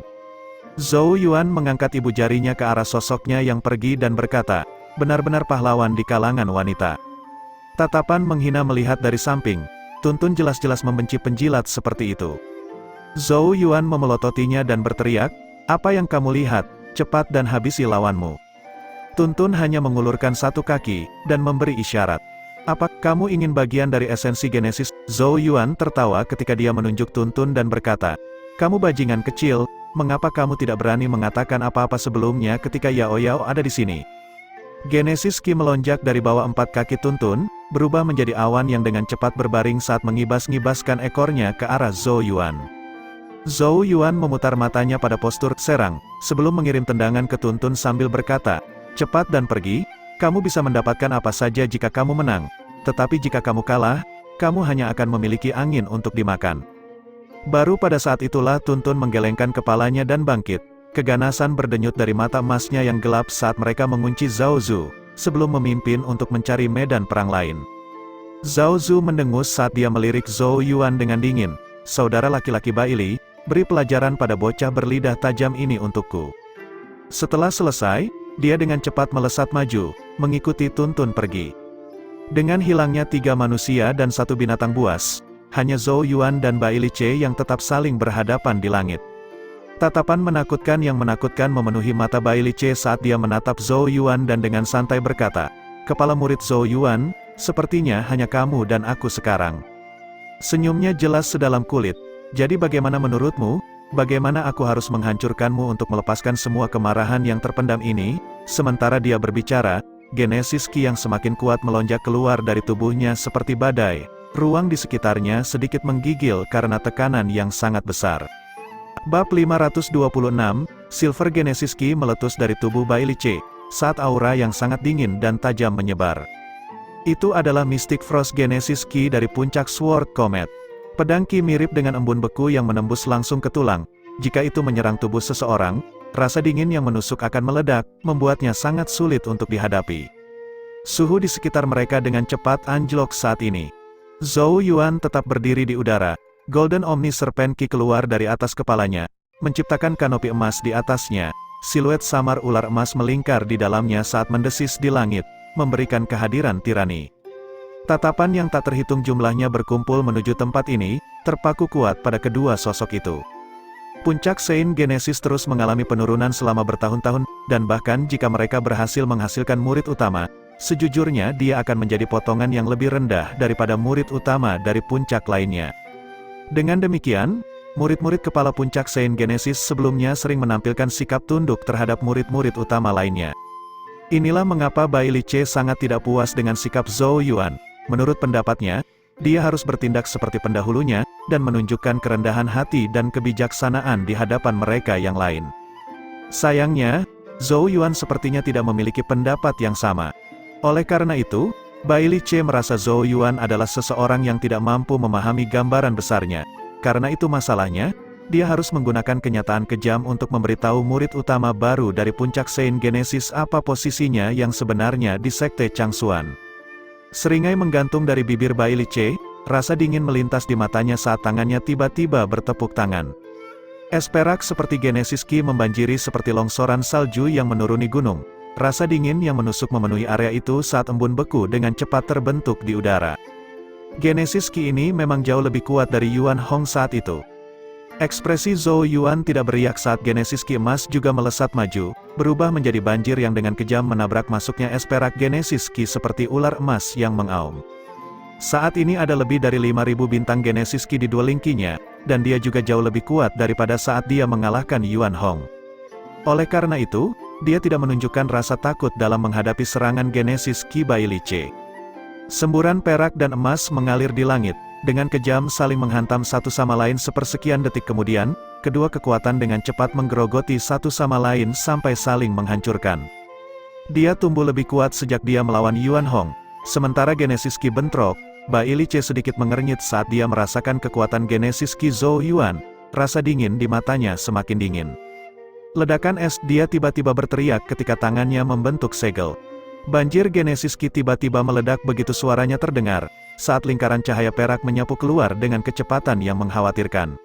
[SPEAKER 2] Zhou Yuan mengangkat ibu jarinya ke arah sosoknya yang pergi dan berkata, benar-benar pahlawan di kalangan wanita. Tatapan menghina melihat dari samping, Tuntun jelas-jelas membenci penjilat seperti itu. Zhou Yuan memelototinya dan berteriak, apa yang kamu lihat, cepat dan habisi lawanmu. Tuntun hanya mengulurkan satu kaki, dan memberi isyarat. Apa, kamu ingin bagian dari esensi Genesis? Zhou Yuan tertawa ketika dia menunjuk Tuntun dan berkata, kamu bajingan kecil, mengapa kamu tidak berani mengatakan apa-apa sebelumnya ketika Yao Yao ada di sini? Genesis Ki melonjak dari bawah 4 kaki Tuntun, berubah menjadi awan yang dengan cepat berbaring saat mengibas-ngibaskan ekornya ke arah Zhou Yuan. Zhou Yuan memutar matanya pada postur serang, sebelum mengirim tendangan ke Tuntun sambil berkata, cepat dan pergi, kamu bisa mendapatkan apa saja jika kamu menang, tetapi jika kamu kalah, kamu hanya akan memiliki angin untuk dimakan. Baru pada saat itulah Tuntun menggelengkan kepalanya dan bangkit. Keganasan berdenyut dari mata emasnya yang gelap saat mereka mengunci Zhao Zu, sebelum memimpin untuk mencari medan perang lain. Zhao Zu mendengus saat dia melirik Zhou Yuan dengan dingin, saudara laki-laki Baili, beri pelajaran pada bocah berlidah tajam ini untukku. Setelah selesai, dia dengan cepat melesat maju, mengikuti Tuntun pergi. Dengan hilangnya 3 manusia dan 1 binatang buas, hanya Zhou Yuan dan Bai Lice yang tetap saling berhadapan di langit. Tatapan menakutkan yang menakutkan memenuhi mata Bai Lice saat dia menatap Zhou Yuan dan dengan santai berkata, kepala murid Zhou Yuan, sepertinya hanya kamu dan aku sekarang. Senyumnya jelas sedalam kulit, jadi bagaimana menurutmu? Bagaimana aku harus menghancurkanmu untuk melepaskan semua kemarahan yang terpendam ini? Sementara dia berbicara, Genesis Ki yang semakin kuat melonjak keluar dari tubuhnya seperti badai. Ruang di sekitarnya sedikit menggigil karena tekanan yang sangat besar. Bab 526, Silver Genesis Ki meletus dari tubuh Bai Lice, saat aura yang sangat dingin dan tajam menyebar. Itu adalah Mystic Frost Genesis Ki dari puncak Sword Comet. Pedang Ki mirip dengan embun beku yang menembus langsung ke tulang. Jika itu menyerang tubuh seseorang, rasa dingin yang menusuk akan meledak, membuatnya sangat sulit untuk dihadapi. Suhu di sekitar mereka dengan cepat anjlok saat ini. Zhou Yuan tetap berdiri di udara. Golden Omni Serpent Ki keluar dari atas kepalanya, menciptakan kanopi emas di atasnya. Siluet samar ular emas melingkar di dalamnya saat mendesis di langit, memberikan kehadiran tirani. Tatapan yang tak terhitung jumlahnya berkumpul menuju tempat ini, terpaku kuat pada kedua sosok itu. Puncak Saint Genesis terus mengalami penurunan selama bertahun-tahun, dan bahkan jika mereka berhasil menghasilkan murid utama, sejujurnya dia akan menjadi potongan yang lebih rendah daripada murid utama dari puncak lainnya. Dengan demikian, murid-murid kepala puncak Saint Genesis sebelumnya sering menampilkan sikap tunduk terhadap murid-murid utama lainnya. Inilah mengapa Bai Lice sangat tidak puas dengan sikap Zhou Yuan. Menurut pendapatnya, dia harus bertindak seperti pendahulunya, dan menunjukkan kerendahan hati dan kebijaksanaan di hadapan mereka yang lain. Sayangnya, Zhou Yuan sepertinya tidak memiliki pendapat yang sama. Oleh karena itu, Bai Lice merasa Zhou Yuan adalah seseorang yang tidak mampu memahami gambaran besarnya. Karena itu masalahnya, dia harus menggunakan kenyataan kejam untuk memberitahu murid utama baru dari puncak Saint Genesis apa posisinya yang sebenarnya di Sekte Changsuan. Seringai menggantung dari bibir Bai Lice, rasa dingin melintas di matanya saat tangannya tiba-tiba bertepuk tangan. Es perak seperti Genesis Ki membanjiri seperti longsoran salju yang menuruni gunung. Rasa dingin yang menusuk memenuhi area itu saat embun beku dengan cepat terbentuk di udara. Genesis Ki ini memang jauh lebih kuat dari Yuan Hong saat itu. Ekspresi Zhou Yuan tidak beriak saat Genesis Ki emas juga melesat maju, berubah menjadi banjir yang dengan kejam menabrak masuknya es perak Genesis Ki seperti ular emas yang mengaum. Saat ini ada lebih dari 5.000 bintang Genesis Ki di dueling Ki-nya, dan dia juga jauh lebih kuat daripada saat dia mengalahkan Yuan Hong. Oleh karena itu, dia tidak menunjukkan rasa takut dalam menghadapi serangan Genesis Ki Bai Li Ce. Semburan perak dan emas mengalir di langit, dengan kejam saling menghantam satu sama lain sepersekian detik kemudian, kedua kekuatan dengan cepat menggerogoti satu sama lain sampai saling menghancurkan. Dia tumbuh lebih kuat sejak dia melawan Yuan Hong, sementara Genesis Ki bentrok. Bai Li Ce sedikit mengernyit saat dia merasakan kekuatan Genesis Ki Zhou Yuan, rasa dingin di matanya semakin dingin. Ledakan es, dia tiba-tiba berteriak ketika tangannya membentuk segel. Banjir Genesis Ki tiba-tiba meledak begitu suaranya terdengar, saat lingkaran cahaya perak menyapu keluar dengan kecepatan yang mengkhawatirkan.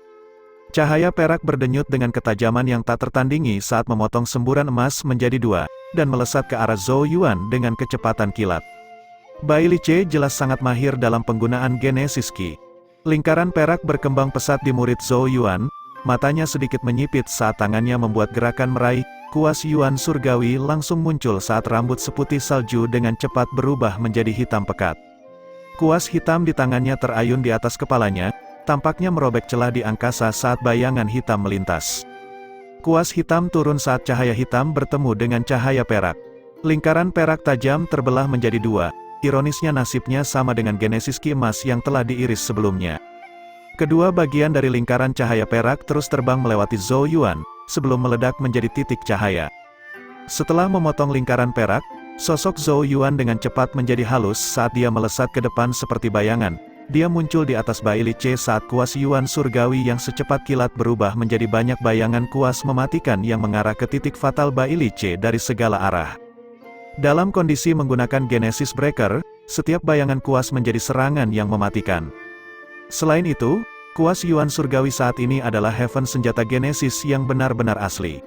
[SPEAKER 2] Cahaya perak berdenyut dengan ketajaman yang tak tertandingi saat memotong semburan emas menjadi dua, dan melesat ke arah Zhou Yuan dengan kecepatan kilat. Bai Li Ce jelas sangat mahir dalam penggunaan Genesis Ki. Lingkaran perak berkembang pesat di murid Zhou Yuan, matanya sedikit menyipit saat tangannya membuat gerakan meraih, kuas Yuan surgawi langsung muncul saat rambut seputih salju dengan cepat berubah menjadi hitam pekat. Kuas hitam di tangannya terayun di atas kepalanya, tampaknya merobek celah di angkasa saat bayangan hitam melintas. Kuas hitam turun saat cahaya hitam bertemu dengan cahaya perak. Lingkaran perak tajam terbelah menjadi dua. Ironisnya nasibnya sama dengan Genesis Ki emas yang telah diiris sebelumnya. Kedua bagian dari lingkaran cahaya perak terus terbang melewati Zhou Yuan, sebelum meledak menjadi titik cahaya. Setelah memotong lingkaran perak, sosok Zhou Yuan dengan cepat menjadi halus saat dia melesat ke depan seperti bayangan. Dia muncul di atas Bai Li Ce saat kuas Yuan surgawi yang secepat kilat berubah menjadi banyak bayangan kuas mematikan yang mengarah ke titik fatal Bai Li Ce dari segala arah. Dalam kondisi menggunakan Genesis Breaker, setiap bayangan kuas menjadi serangan yang mematikan. Selain itu, kuas Yuan surgawi saat ini adalah Heaven senjata Genesis yang benar-benar asli.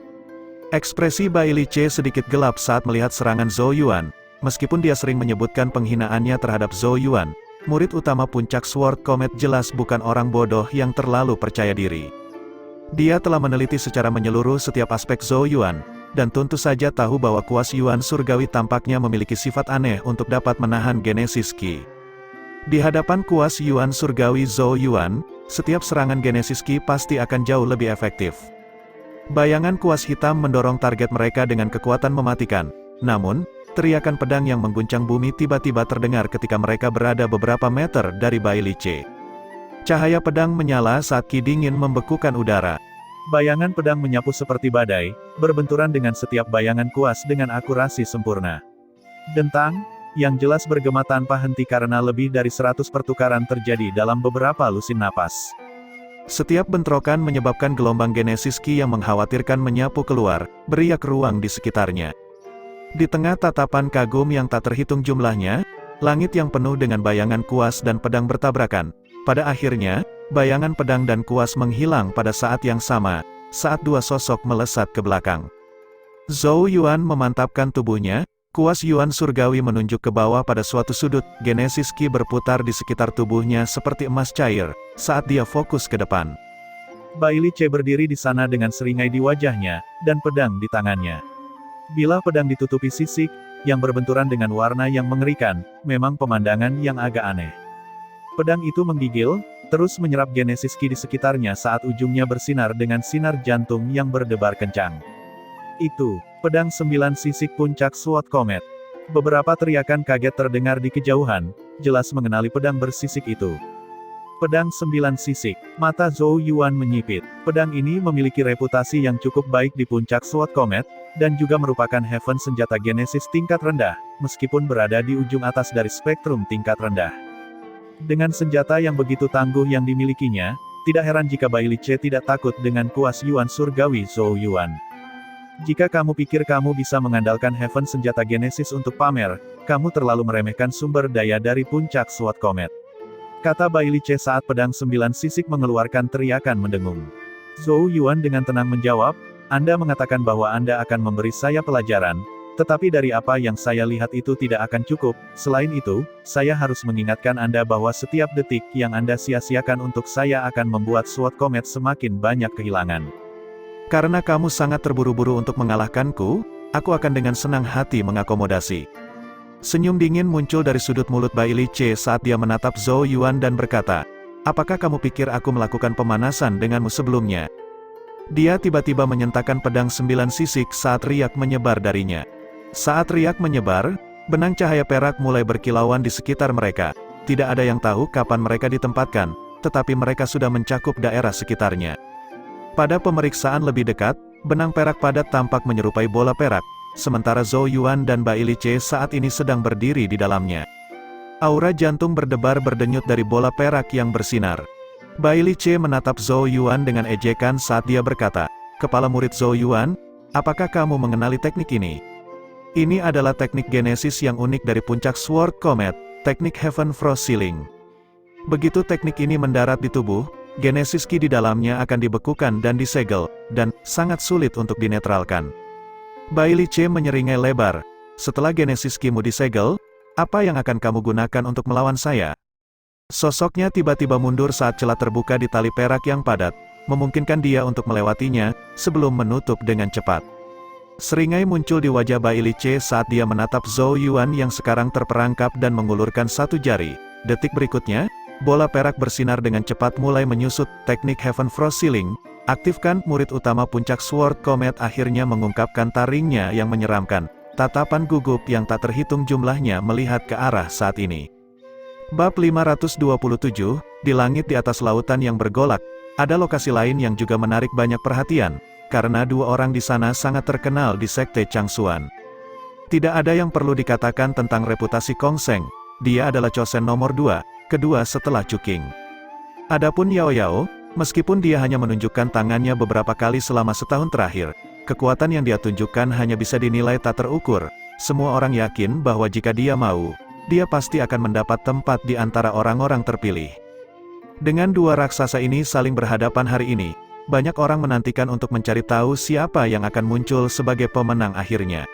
[SPEAKER 2] Ekspresi Bai Li Ce sedikit gelap saat melihat serangan Zhou Yuan, meskipun dia sering menyebutkan penghinaannya terhadap Zhou Yuan, murid utama puncak Sword Comet jelas bukan orang bodoh yang terlalu percaya diri. Dia telah meneliti secara menyeluruh setiap aspek Zhou Yuan, dan tentu saja tahu bahwa kuas Yuan surgawi tampaknya memiliki sifat aneh untuk dapat menahan Genesis Ki. Di hadapan kuas Yuan surgawi Zhou Yuan, setiap serangan Genesis Ki pasti akan jauh lebih efektif. Bayangan kuas hitam mendorong target mereka dengan kekuatan mematikan, namun, teriakan pedang yang mengguncang bumi tiba-tiba terdengar ketika mereka berada beberapa meter dari Bai Li Ce. Cahaya pedang menyala saat Ki dingin membekukan udara.
[SPEAKER 1] Bayangan pedang menyapu seperti badai, berbenturan dengan setiap bayangan kuas dengan akurasi sempurna. Dentang, yang jelas bergema tanpa henti karena lebih dari 100 pertukaran terjadi dalam beberapa lusin napas.
[SPEAKER 2] Setiap bentrokan menyebabkan gelombang Genesis Ki yang mengkhawatirkan menyapu keluar, beriak ruang di sekitarnya. Di tengah tatapan kagum yang tak terhitung jumlahnya, langit yang penuh dengan bayangan kuas dan pedang bertabrakan. Pada akhirnya, bayangan pedang dan kuas menghilang pada saat yang sama, saat dua sosok melesat ke belakang. Zhou Yuan memantapkan tubuhnya, kuas Yuan surgawi menunjuk ke bawah pada suatu sudut, Genesis Ki berputar di sekitar tubuhnya seperti emas cair, saat dia fokus ke depan.
[SPEAKER 1] Bai Li Ce berdiri di sana dengan seringai di wajahnya, dan pedang di tangannya. Bila pedang ditutupi sisik, yang berbenturan dengan warna yang mengerikan, memang pemandangan yang agak aneh. Pedang itu menggigil, terus menyerap Genesis Ki di sekitarnya saat ujungnya bersinar dengan sinar jantung yang berdebar kencang. Itu, pedang 9 sisik puncak Sword Comet. Beberapa teriakan kaget terdengar di kejauhan, jelas mengenali pedang bersisik itu. Pedang 9 sisik, mata Zhou Yuan menyipit. Pedang ini memiliki reputasi yang cukup baik di puncak Sword Comet, dan juga merupakan Heaven senjata Genesis tingkat rendah, meskipun berada di ujung atas dari spektrum tingkat rendah. Dengan senjata yang begitu tangguh yang dimilikinya, tidak heran jika Bai Li Ce tidak takut dengan kuas Yuan surgawi Zhou Yuan. Jika kamu pikir kamu bisa mengandalkan Heaven senjata Genesis untuk pamer, kamu terlalu meremehkan sumber daya dari puncak Sword Comet. Kata Bai Li Ce saat pedang 9 sisik mengeluarkan teriakan mendengung. Zhou Yuan dengan tenang menjawab, Anda mengatakan bahwa Anda akan memberi saya pelajaran, tetapi dari apa yang saya lihat itu tidak akan cukup. Selain itu, saya harus mengingatkan Anda bahwa setiap detik yang Anda sia-siakan untuk saya akan membuat Sword Comet semakin banyak kehilangan.
[SPEAKER 2] Karena kamu sangat terburu-buru untuk mengalahkanku, aku akan dengan senang hati mengakomodasi. Senyum dingin muncul dari sudut mulut Bai Li Ce saat dia menatap Zhou Yuan dan berkata, apakah kamu pikir aku melakukan pemanasan denganmu sebelumnya? Dia tiba-tiba menyentakkan pedang 9 sisik saat riak menyebar darinya. Saat riak menyebar, benang cahaya perak mulai berkilauan di sekitar mereka. Tidak ada yang tahu kapan mereka ditempatkan, tetapi mereka sudah mencakup daerah sekitarnya. Pada pemeriksaan lebih dekat, benang perak padat tampak menyerupai bola perak, sementara Zhou Yuan dan Bai Li Ce saat ini sedang berdiri di dalamnya. Aura jantung berdebar berdenyut dari bola perak yang bersinar. Bai Li Ce menatap Zhou Yuan dengan ejekan saat dia berkata, kepala murid Zhou Yuan, apakah kamu mengenali teknik ini? Ini adalah teknik genesis yang unik dari puncak Sword Comet, teknik Heaven Frost Sealing. Begitu teknik ini mendarat di tubuh, genesis ki di dalamnya akan dibekukan dan disegel, dan sangat sulit untuk dinetralkan. Bai Li Ce menyeringai lebar, setelah genesis ki-mu disegel, apa yang akan kamu gunakan untuk melawan saya? Sosoknya tiba-tiba mundur saat celah terbuka di tali perak yang padat, memungkinkan dia untuk melewatinya, sebelum menutup dengan cepat. Seringai muncul di wajah Bai Li Ce saat dia menatap Zhou Yuan yang sekarang terperangkap dan mengulurkan satu jari. Detik berikutnya, bola perak bersinar dengan cepat mulai menyusut. Teknik Heaven Frost Sealing, aktifkan. Murid utama puncak Sword Comet akhirnya mengungkapkan taringnya yang menyeramkan. Tatapan gugup yang tak terhitung jumlahnya melihat ke arah saat ini. Bab 527, di langit di atas lautan yang bergolak, ada lokasi lain yang juga menarik banyak perhatian. Karena dua orang di sana sangat terkenal di Sekte Changsuan. Tidak ada yang perlu dikatakan tentang reputasi Kong Seng, dia adalah Chosen nomor 2, kedua setelah Chuking. Adapun Yao Yao, meskipun dia hanya menunjukkan tangannya beberapa kali selama setahun terakhir, kekuatan yang dia tunjukkan hanya bisa dinilai tak terukur. Semua orang yakin bahwa jika dia mau, dia pasti akan mendapat tempat di antara orang-orang terpilih. Dengan dua raksasa ini saling berhadapan hari ini, banyak orang menantikan untuk mencari tahu siapa yang akan muncul sebagai pemenang akhirnya.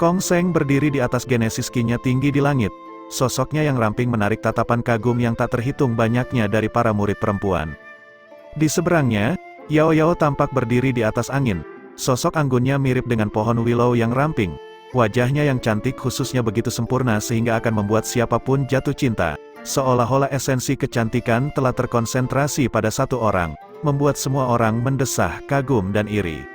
[SPEAKER 2] Kong Seng berdiri di atas genesis ki-nya tinggi di langit. Sosoknya yang ramping menarik tatapan kagum yang tak terhitung banyaknya dari para murid perempuan. Di seberangnya, Yao Yao tampak berdiri di atas angin. Sosok anggunnya mirip dengan pohon willow yang ramping. Wajahnya yang cantik khususnya begitu sempurna sehingga akan membuat siapapun jatuh cinta. Seolah-olah esensi kecantikan telah terkonsentrasi pada satu orang, membuat semua orang mendesah, kagum dan iri.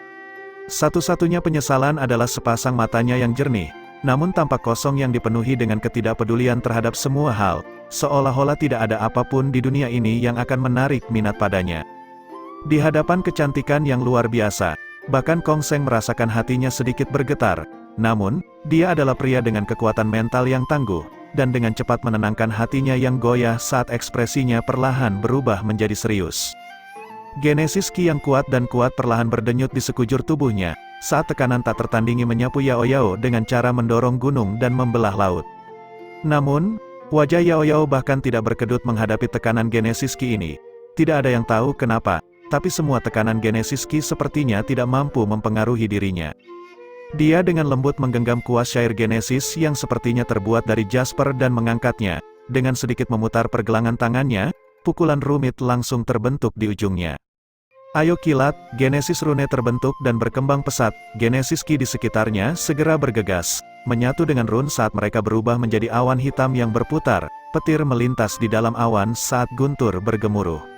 [SPEAKER 2] Satu-satunya penyesalan adalah sepasang matanya yang jernih, namun tampak kosong yang dipenuhi dengan ketidakpedulian terhadap semua hal, seolah-olah tidak ada apapun di dunia ini yang akan menarik minat padanya. Di hadapan kecantikan yang luar biasa, bahkan Kong Seng merasakan hatinya sedikit bergetar, namun, dia adalah pria dengan kekuatan mental yang tangguh, dan dengan cepat menenangkan hatinya yang goyah saat ekspresinya perlahan berubah menjadi serius. Genesis ki yang kuat dan kuat perlahan berdenyut di sekujur tubuhnya, saat tekanan tak tertandingi menyapu Yao Yao dengan cara mendorong gunung dan membelah laut. Namun, wajah Yao Yao bahkan tidak berkedut menghadapi tekanan Genesis ki ini. Tidak ada yang tahu kenapa, tapi semua tekanan Genesis ki sepertinya tidak mampu mempengaruhi dirinya. Dia dengan lembut menggenggam kuas syair Genesis yang sepertinya terbuat dari jasper dan mengangkatnya. Dengan sedikit memutar pergelangan tangannya, pukulan rumit langsung terbentuk di ujungnya. Ayo kilat, Genesis rune terbentuk dan berkembang pesat. Genesis ki di sekitarnya segera bergegas, menyatu dengan rune saat mereka berubah menjadi awan hitam yang berputar. Petir melintas di dalam awan saat guntur bergemuruh.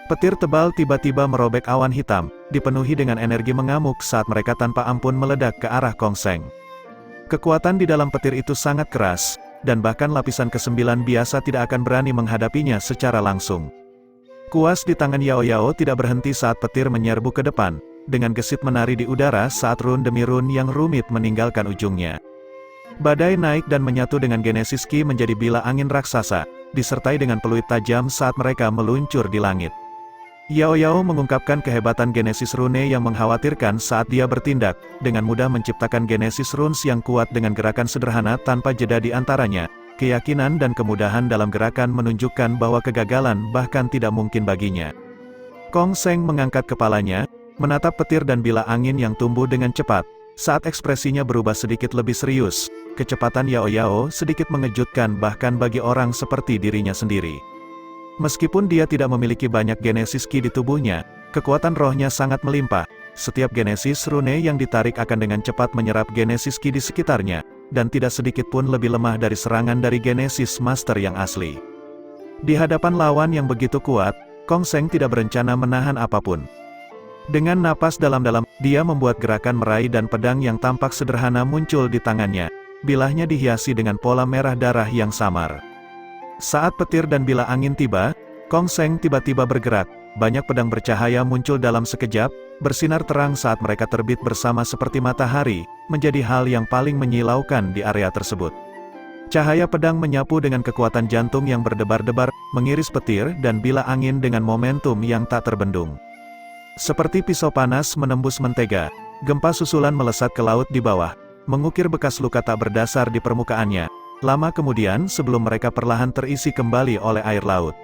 [SPEAKER 2] Petir tebal tiba-tiba merobek awan hitam, dipenuhi dengan energi mengamuk saat mereka tanpa ampun meledak ke arah Kong Seng. Kekuatan di dalam petir itu sangat keras, dan bahkan lapisan ke-9 biasa tidak akan berani menghadapinya secara langsung. Kuas di tangan Yao Yao tidak berhenti saat petir menyerbu ke depan, dengan gesit menari di udara saat rune demi rune yang rumit meninggalkan ujungnya. Badai naik dan menyatu dengan Genesis ki menjadi bila angin raksasa, disertai dengan peluit tajam saat mereka meluncur di langit. Yao Yao mengungkapkan kehebatan Genesis rune yang mengkhawatirkan saat dia bertindak, dengan mudah menciptakan Genesis runes yang kuat dengan gerakan sederhana tanpa jeda di antaranya. Keyakinan dan kemudahan dalam gerakan menunjukkan bahwa kegagalan bahkan tidak mungkin baginya. Kong Seng mengangkat kepalanya, menatap petir dan bila angin yang tumbuh dengan cepat. Saat ekspresinya berubah sedikit lebih serius, kecepatan Yao Yao sedikit mengejutkan bahkan bagi orang seperti dirinya sendiri. Meskipun dia tidak memiliki banyak Genesis Ki di tubuhnya, kekuatan rohnya sangat melimpah. Setiap Genesis Rune yang ditarik akan dengan cepat menyerap Genesis Ki di sekitarnya, dan tidak sedikit pun lebih lemah dari serangan dari Genesis Master yang asli. Di hadapan lawan yang begitu kuat, Kong Seng tidak berencana menahan apapun. Dengan napas dalam-dalam, dia membuat gerakan meraih dan pedang yang tampak sederhana muncul di tangannya. Bilahnya dihiasi dengan pola merah darah yang samar. Saat petir dan bila angin tiba, Kong Seng tiba-tiba bergerak. Banyak pedang bercahaya muncul dalam sekejap, bersinar terang saat mereka terbit bersama seperti matahari, menjadi hal yang paling menyilaukan di area tersebut. Cahaya pedang menyapu dengan kekuatan jantung yang berdebar-debar, mengiris petir dan bila angin dengan momentum yang tak terbendung. Seperti pisau panas menembus mentega, gempa susulan melesat ke laut di bawah, mengukir bekas luka tak berdasar di permukaannya. Lama kemudian sebelum mereka perlahan terisi kembali oleh air laut.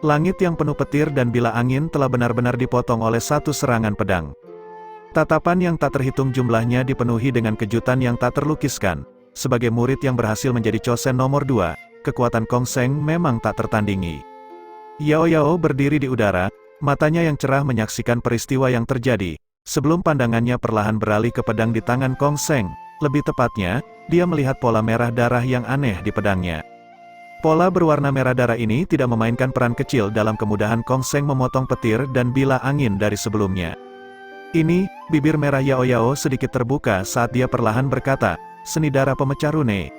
[SPEAKER 2] Langit yang penuh petir dan bila angin telah benar-benar dipotong oleh satu serangan pedang. Tatapan yang tak terhitung jumlahnya dipenuhi dengan kejutan yang tak terlukiskan. Sebagai murid yang berhasil menjadi Chosen nomor 2, kekuatan Kong Seng memang tak tertandingi. Yao Yao berdiri di udara, matanya yang cerah menyaksikan peristiwa yang terjadi, sebelum pandangannya perlahan beralih ke pedang di tangan Kong Seng. Lebih tepatnya, dia melihat pola merah darah yang aneh di pedangnya. Pola berwarna merah darah ini tidak memainkan peran kecil dalam kemudahan Kong Seng memotong petir dan bila angin dari sebelumnya. Ini, bibir merah Yao Yao sedikit terbuka saat dia perlahan berkata, "Seni darah pemecah rune."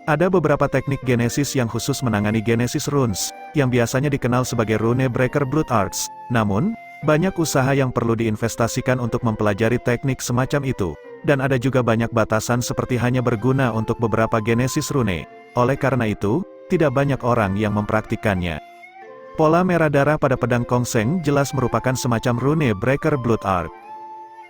[SPEAKER 2] Ada beberapa teknik Genesis yang khusus menangani Genesis Runes, yang biasanya dikenal sebagai Rune Breaker Blood Arts. Namun, banyak usaha yang perlu diinvestasikan untuk mempelajari teknik semacam itu, dan ada juga banyak batasan seperti hanya berguna untuk beberapa Genesis Rune. Oleh karena itu, tidak banyak orang yang mempraktikannya. Pola merah darah pada pedang Kong Seng jelas merupakan semacam Rune Breaker Blood Art.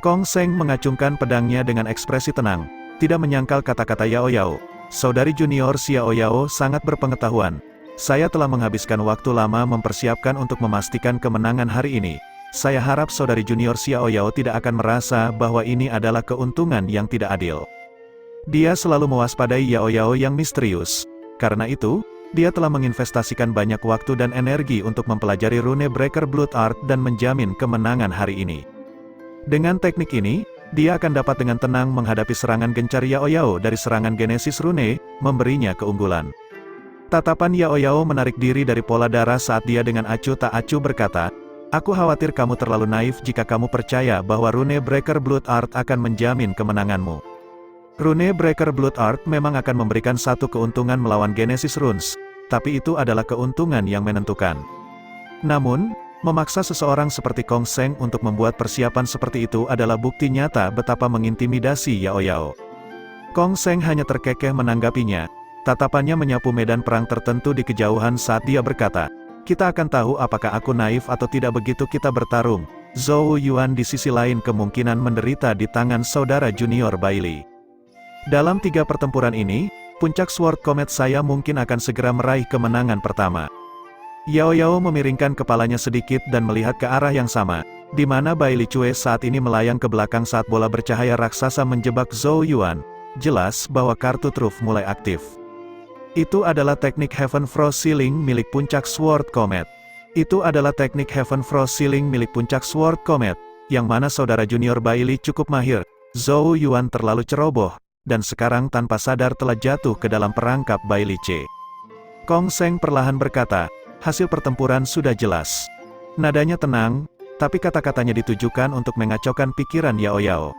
[SPEAKER 2] Kong Seng mengacungkan pedangnya dengan ekspresi tenang, tidak menyangkal kata-kata Yao Yao. "Saudari junior Xiao Yao sangat berpengetahuan. Saya telah menghabiskan waktu lama mempersiapkan untuk memastikan kemenangan hari ini. Saya harap saudari junior Xiao Yao tidak akan merasa bahwa ini adalah keuntungan yang tidak adil." Dia selalu mewaspadai Yao Yao yang misterius. Karena itu, dia telah menginvestasikan banyak waktu dan energi untuk mempelajari Rune Breaker Blood Art dan menjamin kemenangan hari ini. Dengan teknik ini, dia akan dapat dengan tenang menghadapi serangan gencar Yao Yao dari serangan Genesis Rune, memberinya keunggulan. Tatapan Yao Yao menarik diri dari pola darah saat dia dengan acuh tak acuh berkata, "Aku khawatir kamu terlalu naif jika kamu percaya bahwa Rune Breaker Blood Art akan menjamin kemenanganmu. Rune Breaker Blood Art memang akan memberikan satu keuntungan melawan Genesis Runes, tapi itu adalah keuntungan yang menentukan. Namun, memaksa seseorang seperti Kong Seng untuk membuat persiapan seperti itu adalah bukti nyata betapa mengintimidasi Yao Yao." Kong Seng hanya terkekeh menanggapinya. Tatapannya menyapu medan perang tertentu di kejauhan saat dia berkata, "Kita akan tahu apakah aku naif atau tidak begitu kita bertarung." Zhou Yuan di sisi lain kemungkinan menderita di tangan saudara junior Bailey. Dalam 3 pertempuran ini, puncak Sword Comet saya mungkin akan segera meraih kemenangan pertama. Yao Yao memiringkan kepalanya sedikit dan melihat ke arah yang sama, di mana Bailey Cue saat ini melayang ke belakang saat bola bercahaya raksasa menjebak Zhou Yuan. Jelas bahwa kartu truf mulai aktif. Itu adalah teknik Heaven Frost Ceiling milik puncak Sword Comet. Itu adalah teknik Heaven Frost Ceiling milik puncak Sword Comet, yang mana saudara junior Bailey cukup mahir. Zhou Yuan terlalu ceroboh, dan sekarang tanpa sadar telah jatuh ke dalam perangkap Bailey C. Kong Seng perlahan berkata, "Hasil pertempuran sudah jelas." Nadanya tenang, tapi kata-katanya ditujukan untuk mengacaukan pikiran Yao Yao.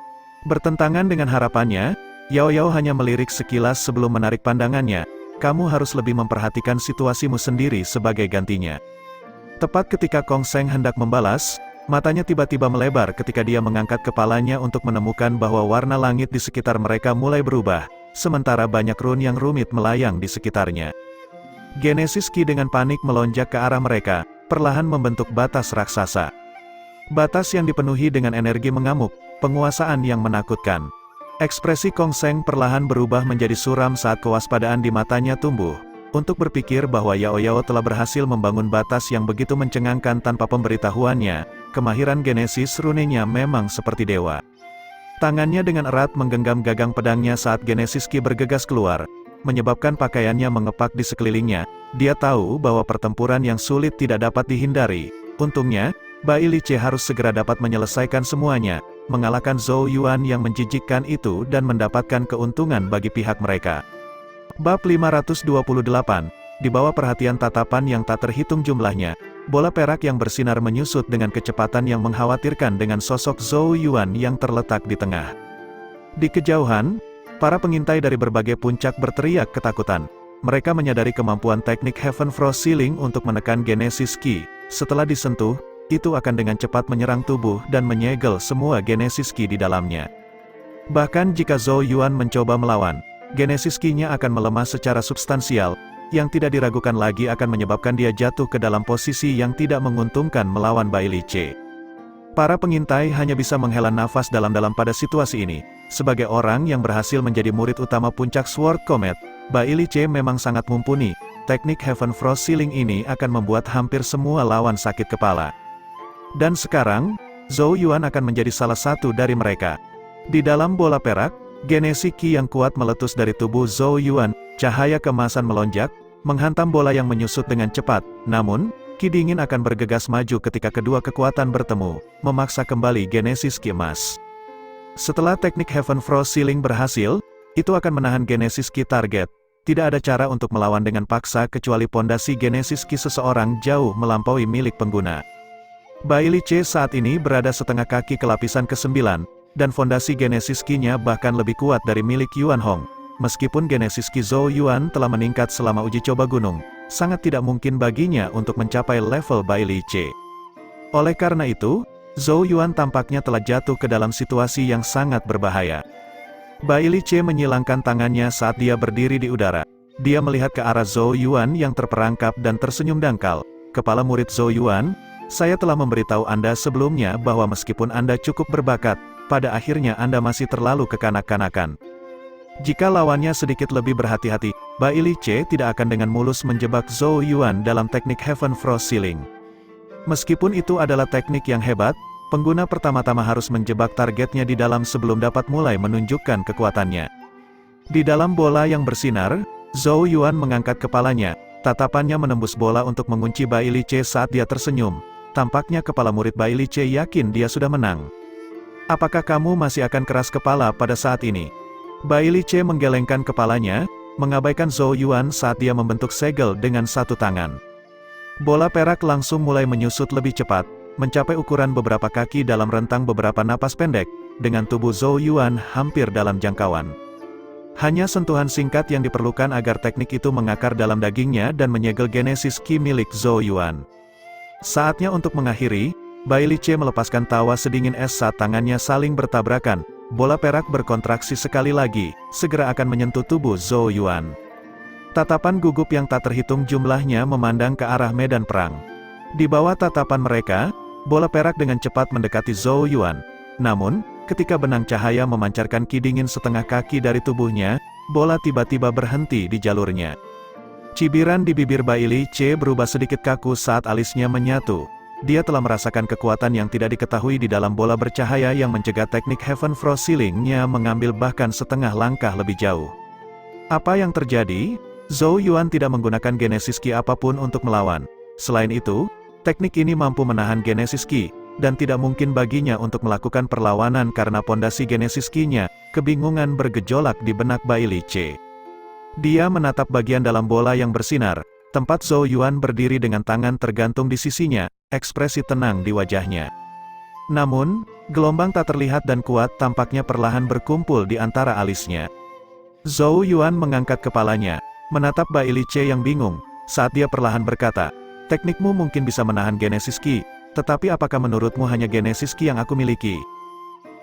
[SPEAKER 2] Bertentangan dengan harapannya, Yao Yao hanya melirik sekilas sebelum menarik pandangannya. "Kamu harus lebih memperhatikan situasimu sendiri sebagai gantinya." Tepat ketika Kong Seng hendak membalas, matanya tiba-tiba melebar ketika dia mengangkat kepalanya untuk menemukan bahwa warna langit di sekitar mereka mulai berubah, sementara banyak rune yang rumit melayang di sekitarnya. Genesis Ki dengan panik melonjak ke arah mereka, perlahan membentuk batas raksasa. Batas yang dipenuhi dengan energi mengamuk, penguasaan yang menakutkan. Ekspresi Kong Seng perlahan berubah menjadi suram saat kewaspadaan di matanya tumbuh. Untuk berpikir bahwa Yao Yao telah berhasil membangun batas yang begitu mencengangkan tanpa pemberitahuannya, kemahiran Genesis runenya memang seperti dewa. Tangannya dengan erat menggenggam gagang pedangnya saat Genesis Ki bergegas keluar, menyebabkan pakaiannya mengepak di sekelilingnya. Dia tahu bahwa pertempuran yang sulit tidak dapat dihindari. Untungnya, Bai Li Ce harus segera dapat menyelesaikan semuanya, mengalahkan Zhou Yuan yang menjijikkan itu dan mendapatkan keuntungan bagi pihak mereka. Bab 528, di bawah perhatian tatapan yang tak terhitung jumlahnya, bola perak yang bersinar menyusut dengan kecepatan yang mengkhawatirkan dengan sosok Zhou Yuan yang terletak di tengah. Di kejauhan, para pengintai dari berbagai puncak berteriak ketakutan. Mereka menyadari kemampuan teknik Heaven Frost Sealing untuk menekan Genesis Ki. Setelah disentuh, itu akan dengan cepat menyerang tubuh dan menyegel semua Genesis Ki di dalamnya. Bahkan jika Zhou Yuan mencoba melawan, Genesis Ki-nya akan melemah secara substansial, yang tidak diragukan lagi akan menyebabkan dia jatuh ke dalam posisi yang tidak menguntungkan melawan Bai Li Ce. Para pengintai hanya bisa menghela nafas dalam-dalam pada situasi ini. Sebagai orang yang berhasil menjadi murid utama puncak Sword Comet, Bai Li Ce memang sangat mumpuni. Teknik Heaven Frost Sealing ini akan membuat hampir semua lawan sakit kepala. Dan sekarang, Zhou Yuan akan menjadi salah satu dari mereka. Di dalam bola perak, Genesis Ki yang kuat meletus dari tubuh Zhou Yuan, cahaya keemasan melonjak, menghantam bola yang menyusut dengan cepat. Namun, Ki dingin akan bergegas maju ketika kedua kekuatan bertemu, memaksa kembali Genesis Ki emas. Setelah teknik Heaven Frost Sealing berhasil, itu akan menahan Genesis Ki target. Tidak ada cara untuk melawan dengan paksa kecuali pondasi Genesis Ki seseorang jauh melampaui milik pengguna. Bai Li Ce saat ini berada setengah kaki ke lapisan ke-9, dan fondasi Genesis Ki-nya bahkan lebih kuat dari milik Yuan Hong. Meskipun Genesis Ki Zhou Yuan telah meningkat selama uji coba gunung, sangat tidak mungkin baginya untuk mencapai level Bai Li Ce. Oleh karena itu, Zhou Yuan tampaknya telah jatuh ke dalam situasi yang sangat berbahaya. Bai Li Ce menyilangkan tangannya saat dia berdiri di udara. Dia melihat ke arah Zhou Yuan yang terperangkap dan tersenyum dangkal. Kepala murid Zhou Yuan, saya telah memberitahu Anda sebelumnya bahwa meskipun Anda cukup berbakat, pada akhirnya Anda masih terlalu kekanak-kanakan. Jika lawannya sedikit lebih berhati-hati, Bai Li Ce tidak akan dengan mulus menjebak Zhou Yuan dalam teknik Heaven Frost Sealing. Meskipun itu adalah teknik yang hebat, pengguna pertama-tama harus menjebak targetnya di dalam sebelum dapat mulai menunjukkan kekuatannya. Di dalam bola yang bersinar, Zhou Yuan mengangkat kepalanya, tatapannya menembus bola untuk mengunci Bai Li Ce saat dia tersenyum. Tampaknya kepala murid Bai Li Ce yakin dia sudah menang. Apakah kamu masih akan keras kepala pada saat ini? Bai Li Ce menggelengkan kepalanya, mengabaikan Zhou Yuan saat dia membentuk segel dengan satu tangan. Bola perak langsung mulai menyusut lebih cepat, mencapai ukuran beberapa kaki dalam rentang beberapa napas pendek, dengan tubuh Zhou Yuan hampir dalam jangkauan. Hanya sentuhan singkat yang diperlukan agar teknik itu mengakar dalam dagingnya dan menyegel Genesis Ki milik Zhou Yuan. Saatnya untuk mengakhiri, Bai Li Ce melepaskan tawa sedingin es saat tangannya saling bertabrakan. Bola perak berkontraksi sekali lagi, segera akan menyentuh tubuh Zhou Yuan. Tatapan gugup yang tak terhitung jumlahnya memandang ke arah medan perang. Di bawah tatapan mereka, bola perak dengan cepat mendekati Zhou Yuan. Namun, ketika benang cahaya memancarkan ki dingin setengah kaki dari tubuhnya, bola tiba-tiba berhenti di jalurnya. Cibiran di bibir Bai Li Ce berubah sedikit kaku saat alisnya menyatu. Dia telah merasakan kekuatan yang tidak diketahui di dalam bola bercahaya yang mencegah teknik Heaven Frost Sealing-nya mengambil bahkan setengah langkah lebih jauh. Apa yang terjadi? Zhou Yuan tidak menggunakan Genesis Ki apapun untuk melawan. Selain itu, teknik ini mampu menahan Genesis Ki, dan tidak mungkin baginya untuk melakukan perlawanan karena pondasi Genesis Ki-nya. Kebingungan bergejolak di benak Bai Li Ce. Dia menatap bagian dalam bola yang bersinar, tempat Zhou Yuan berdiri dengan tangan tergantung di sisinya, ekspresi tenang di wajahnya. Namun, gelombang tak terlihat dan kuat tampaknya perlahan berkumpul di antara alisnya. Zhou Yuan mengangkat kepalanya, menatap Bai Li Ce yang bingung, saat dia perlahan berkata, "Teknikmu mungkin bisa menahan Genesis Ki, tetapi apakah menurutmu hanya Genesis Ki yang aku miliki?"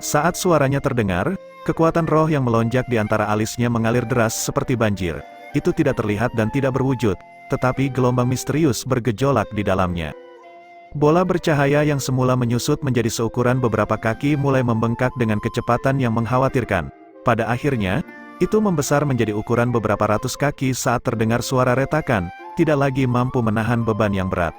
[SPEAKER 2] Saat suaranya terdengar, kekuatan roh yang melonjak di antara alisnya mengalir deras seperti banjir. Itu tidak terlihat dan tidak berwujud, tetapi gelombang misterius bergejolak di dalamnya. Bola bercahaya yang semula menyusut menjadi seukuran beberapa kaki mulai membengkak dengan kecepatan yang mengkhawatirkan. Pada akhirnya, Itu membesar menjadi ukuran beberapa ratus kaki saat terdengar suara retakan, tidak lagi mampu menahan beban yang berat.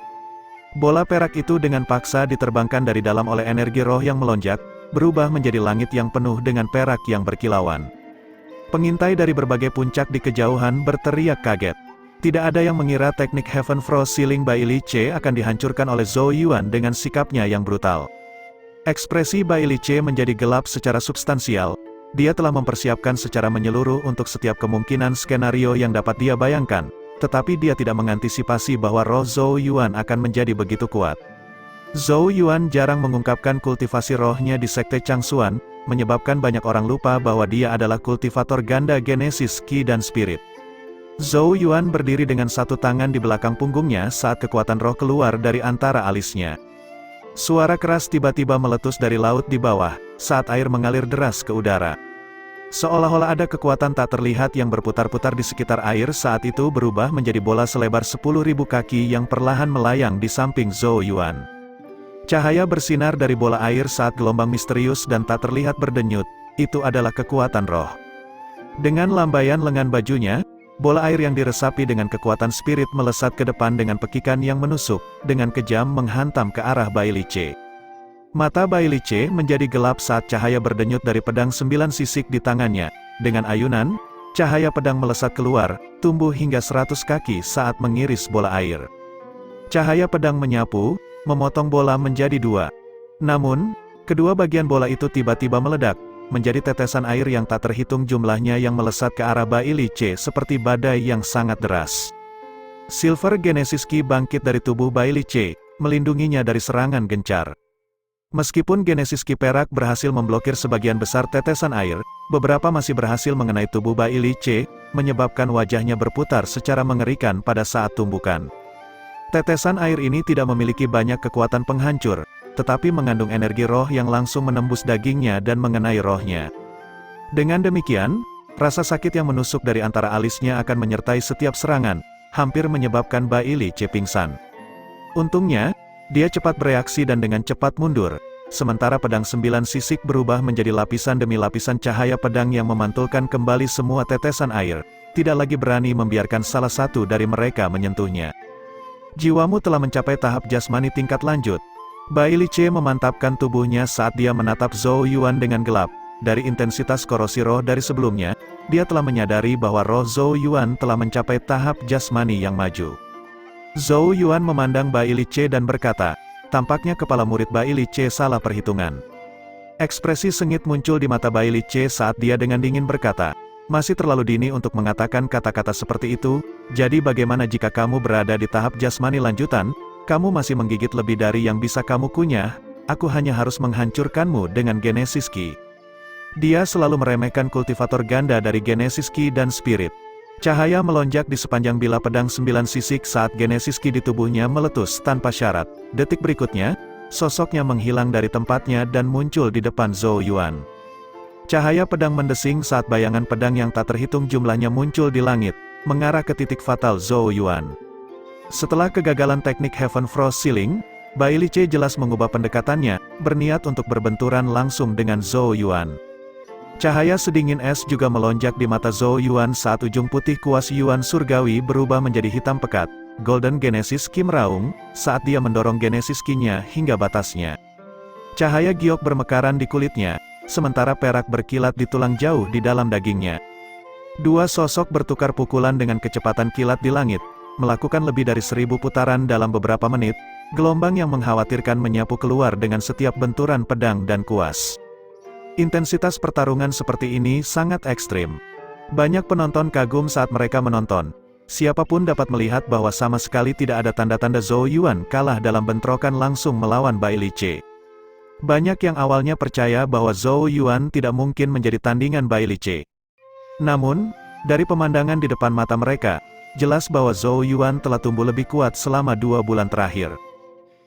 [SPEAKER 2] Bola perak itu dengan paksa diterbangkan dari dalam oleh energi roh yang melonjak, berubah menjadi langit yang penuh dengan perak yang berkilauan. Pengintai dari berbagai puncak di kejauhan berteriak kaget. Tidak ada yang mengira teknik Heaven Frost Sealing Bai Li Ce akan dihancurkan oleh Zhou Yuan dengan sikapnya yang brutal. Ekspresi Bai Li Ce menjadi gelap secara substansial. Dia telah mempersiapkan secara menyeluruh untuk setiap kemungkinan skenario yang dapat dia bayangkan, tetapi dia tidak mengantisipasi bahwa roh Zhou Yuan akan menjadi begitu kuat. Zhou Yuan jarang mengungkapkan kultivasi rohnya di Sekte Changsuan, menyebabkan banyak orang lupa bahwa dia adalah kultivator ganda Genesis Qi dan Spirit. Zhou Yuan berdiri dengan satu tangan di belakang punggungnya saat kekuatan roh keluar dari antara alisnya. Suara keras tiba-tiba meletus dari laut di bawah, saat air mengalir deras ke udara. Seolah-olah ada kekuatan tak terlihat yang berputar-putar di sekitar air saat itu berubah menjadi bola selebar 10.000 kaki yang perlahan melayang di samping Zhou Yuan. Cahaya bersinar dari bola air saat gelombang misterius dan tak terlihat berdenyut, itu adalah kekuatan roh. Dengan lambaian lengan bajunya, bola air yang diresapi dengan kekuatan spirit melesat ke depan dengan pekikan yang menusuk, dengan kejam menghantam ke arah Bai Li Ce. Mata Bai Li Ce menjadi gelap saat cahaya berdenyut dari pedang 9 sisik di tangannya. Dengan ayunan, cahaya pedang melesat keluar, tumbuh hingga 100 kaki saat mengiris bola air. Cahaya pedang menyapu, memotong bola menjadi dua. Namun, kedua bagian bola itu tiba-tiba meledak, menjadi tetesan air yang tak terhitung jumlahnya yang melesat ke arah Bai Li Ce seperti badai yang sangat deras. Silver Genesis Qi bangkit dari tubuh Bai Li Ce, melindunginya dari serangan gencar. Meskipun Genesis Qi perak berhasil memblokir sebagian besar tetesan air, beberapa masih berhasil mengenai tubuh Bai Li Ce, menyebabkan wajahnya berputar secara mengerikan pada saat tumbukan. Tetesan air ini tidak memiliki banyak kekuatan penghancur, tetapi mengandung energi roh yang langsung menembus dagingnya dan mengenai rohnya. Dengan demikian, rasa sakit yang menusuk dari antara alisnya akan menyertai setiap serangan, hampir menyebabkan Bai Li Ce pingsan. Untungnya, dia cepat bereaksi dan dengan cepat mundur, sementara pedang 9 sisik berubah menjadi lapisan demi lapisan cahaya pedang yang memantulkan kembali semua tetesan air, tidak lagi berani membiarkan salah satu dari mereka menyentuhnya. Jiwamu telah mencapai tahap jasmani tingkat lanjut. Bai Li Ce memantapkan tubuhnya saat dia menatap Zhou Yuan dengan gelap. Dari intensitas korosi roh dari sebelumnya, dia telah menyadari bahwa roh Zhou Yuan telah mencapai tahap jasmani yang maju. Zhou Yuan memandang Bai Li Ce dan berkata, tampaknya kepala murid Bai Li Ce salah perhitungan. Ekspresi sengit muncul di mata Bai Li Ce saat dia dengan dingin berkata, masih terlalu dini untuk mengatakan kata-kata seperti itu, jadi bagaimana jika kamu berada di tahap jasmani lanjutan, kamu masih menggigit lebih dari yang bisa kamu kunyah, aku hanya harus menghancurkanmu dengan Genesis Qi. Dia selalu meremehkan kultivator ganda dari Genesis Qi dan Spirit. Cahaya melonjak di sepanjang bilah pedang 9 sisik saat Genesis Qi di tubuhnya meletus tanpa syarat. Detik berikutnya, sosoknya menghilang dari tempatnya dan muncul di depan Zhou Yuan. Cahaya pedang mendesing saat bayangan pedang yang tak terhitung jumlahnya muncul di langit, mengarah ke titik fatal Zhou Yuan. Setelah kegagalan teknik Heaven Frost Sealing, Bai Li Ce jelas mengubah pendekatannya, berniat untuk berbenturan langsung dengan Zhou Yuan. Cahaya sedingin es juga melonjak di mata Zhou Yuan saat ujung putih kuas Yuan surgawi berubah menjadi hitam pekat. Golden Genesis Qi meraung, saat dia mendorong Genesis Qi-nya hingga batasnya. Cahaya giok bermekaran di kulitnya, sementara perak berkilat di tulang jauh di dalam dagingnya. Dua sosok bertukar pukulan dengan kecepatan kilat di langit, melakukan lebih dari 1000 putaran dalam beberapa menit, gelombang yang mengkhawatirkan menyapu keluar dengan setiap benturan pedang dan kuas. Intensitas pertarungan seperti ini sangat ekstrim. Banyak penonton kagum saat mereka menonton. Siapapun dapat melihat bahwa sama sekali tidak ada tanda-tanda Zhou Yuan kalah dalam bentrokan langsung melawan Bai Li Ce. Banyak yang awalnya percaya bahwa Zhou Yuan tidak mungkin menjadi tandingan Bai Li Ce. Namun, dari pemandangan di depan mata mereka, jelas bahwa Zhou Yuan telah tumbuh lebih kuat selama 2 bulan terakhir.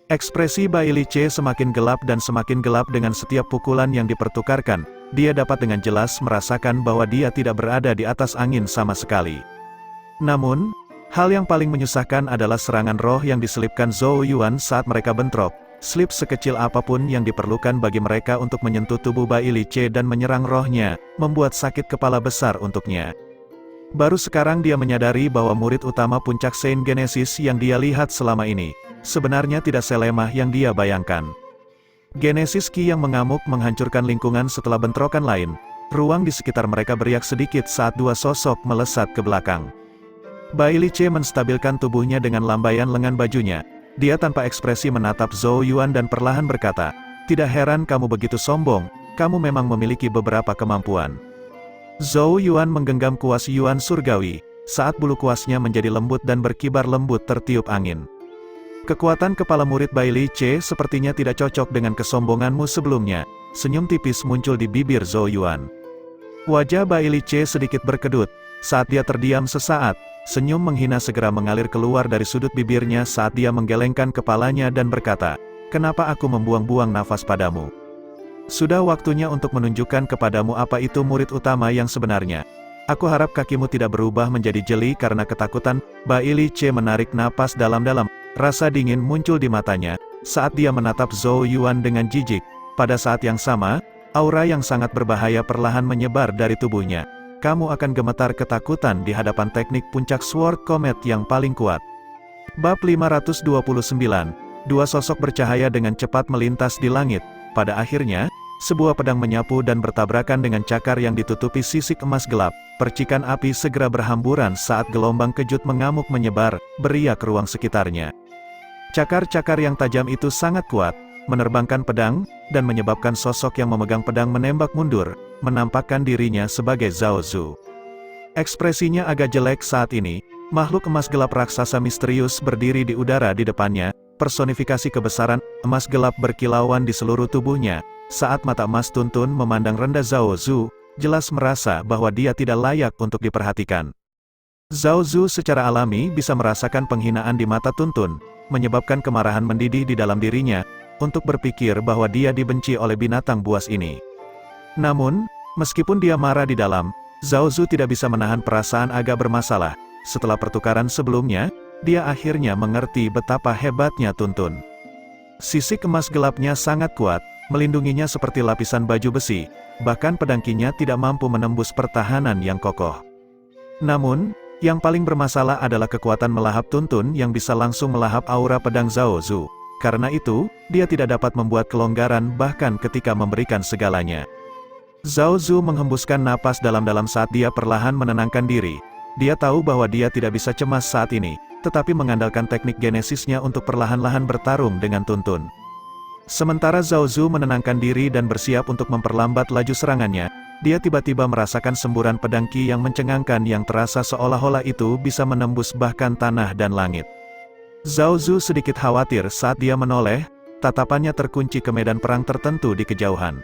[SPEAKER 2] Ekspresi Bai Li Ce semakin gelap dan semakin gelap dengan setiap pukulan yang dipertukarkan. Dia dapat dengan jelas merasakan bahwa dia tidak berada di atas angin sama sekali. Namun, hal yang paling menyusahkan adalah serangan roh yang diselipkan Zhou Yuan saat mereka bentrok. slip sekecil apapun yang diperlukan bagi mereka untuk menyentuh tubuh Bai Li Ce dan menyerang rohnya, membuat sakit kepala besar untuknya. Baru sekarang dia menyadari bahwa murid utama puncak Saint Genesis yang dia lihat selama ini, sebenarnya tidak selemah yang dia bayangkan. Genesis Ki yang mengamuk menghancurkan lingkungan setelah bentrokan lain. Ruang di sekitar mereka beriak sedikit saat dua sosok melesat ke belakang. Bai Li Ce menstabilkan tubuhnya dengan lambaian lengan bajunya. Dia tanpa ekspresi menatap Zhou Yuan dan perlahan berkata, "Tidak heran kamu begitu sombong, kamu memang memiliki beberapa kemampuan." Zhou Yuan menggenggam kuas Yuan surgawi, saat bulu kuasnya menjadi lembut dan berkibar lembut tertiup angin. Kekuatan kepala murid Bai Li Ce sepertinya tidak cocok dengan kesombonganmu sebelumnya. Senyum tipis muncul di bibir Zhou Yuan. Wajah Bai Li Ce sedikit berkedut. Saat dia terdiam sesaat, senyum menghina segera mengalir keluar dari sudut bibirnya saat dia menggelengkan kepalanya dan berkata, "Kenapa aku membuang-buang nafas padamu? Sudah waktunya untuk menunjukkan kepadamu apa itu murid utama yang sebenarnya. Aku harap kakimu tidak berubah menjadi jeli karena ketakutan." Bai Li Ce menarik napas dalam-dalam. Rasa dingin muncul di matanya, saat dia menatap Zhou Yuan dengan jijik. Pada saat yang sama, aura yang sangat berbahaya perlahan menyebar dari tubuhnya. Kamu akan gemetar ketakutan di hadapan teknik puncak Sword Comet yang paling kuat. Bab 529, dua sosok bercahaya dengan cepat melintas di langit. Pada akhirnya, sebuah pedang menyapu dan bertabrakan dengan cakar yang ditutupi sisik emas gelap. Percikan api segera berhamburan saat gelombang kejut mengamuk menyebar, beriak ke ruang sekitarnya. Cakar-cakar yang tajam itu sangat kuat, menerbangkan pedang, dan menyebabkan sosok yang memegang pedang menembak mundur, menampakkan dirinya sebagai Zhao Zu. Ekspresinya agak jelek saat ini, makhluk emas gelap raksasa misterius berdiri di udara di depannya, personifikasi kebesaran, emas gelap berkilauan di seluruh tubuhnya. Saat mata emas Tuntun memandang rendah Zhao Zu, jelas merasa bahwa dia tidak layak untuk diperhatikan. Zhao Zu secara alami bisa merasakan penghinaan di mata Tuntun, menyebabkan kemarahan mendidih di dalam dirinya, untuk berpikir bahwa dia dibenci oleh binatang buas ini. Namun, meskipun dia marah di dalam, Zhao Zu tidak bisa menahan perasaan agak bermasalah. Setelah pertukaran sebelumnya, dia akhirnya mengerti betapa hebatnya Tuntun. Sisik emas gelapnya sangat kuat, melindunginya seperti lapisan baju besi, bahkan pedang Qi-nya tidak mampu menembus pertahanan yang kokoh. Namun, yang paling bermasalah adalah kekuatan melahap Tuntun yang bisa langsung melahap aura pedang Zhao Zu. Karena itu, dia tidak dapat membuat kelonggaran bahkan ketika memberikan segalanya. Zhao Zu menghembuskan napas dalam-dalam saat dia perlahan menenangkan diri. Dia tahu bahwa dia tidak bisa cemas saat ini, tetapi mengandalkan teknik genesisnya untuk perlahan-lahan bertarung dengan Tuntun. Sementara Zhao Zu menenangkan diri dan bersiap untuk memperlambat laju serangannya, dia tiba-tiba merasakan semburan pedang Qi yang mencengangkan yang terasa seolah-olah itu bisa menembus bahkan tanah dan langit. Zhao Zu sedikit khawatir saat dia menoleh, tatapannya terkunci ke medan perang tertentu di kejauhan.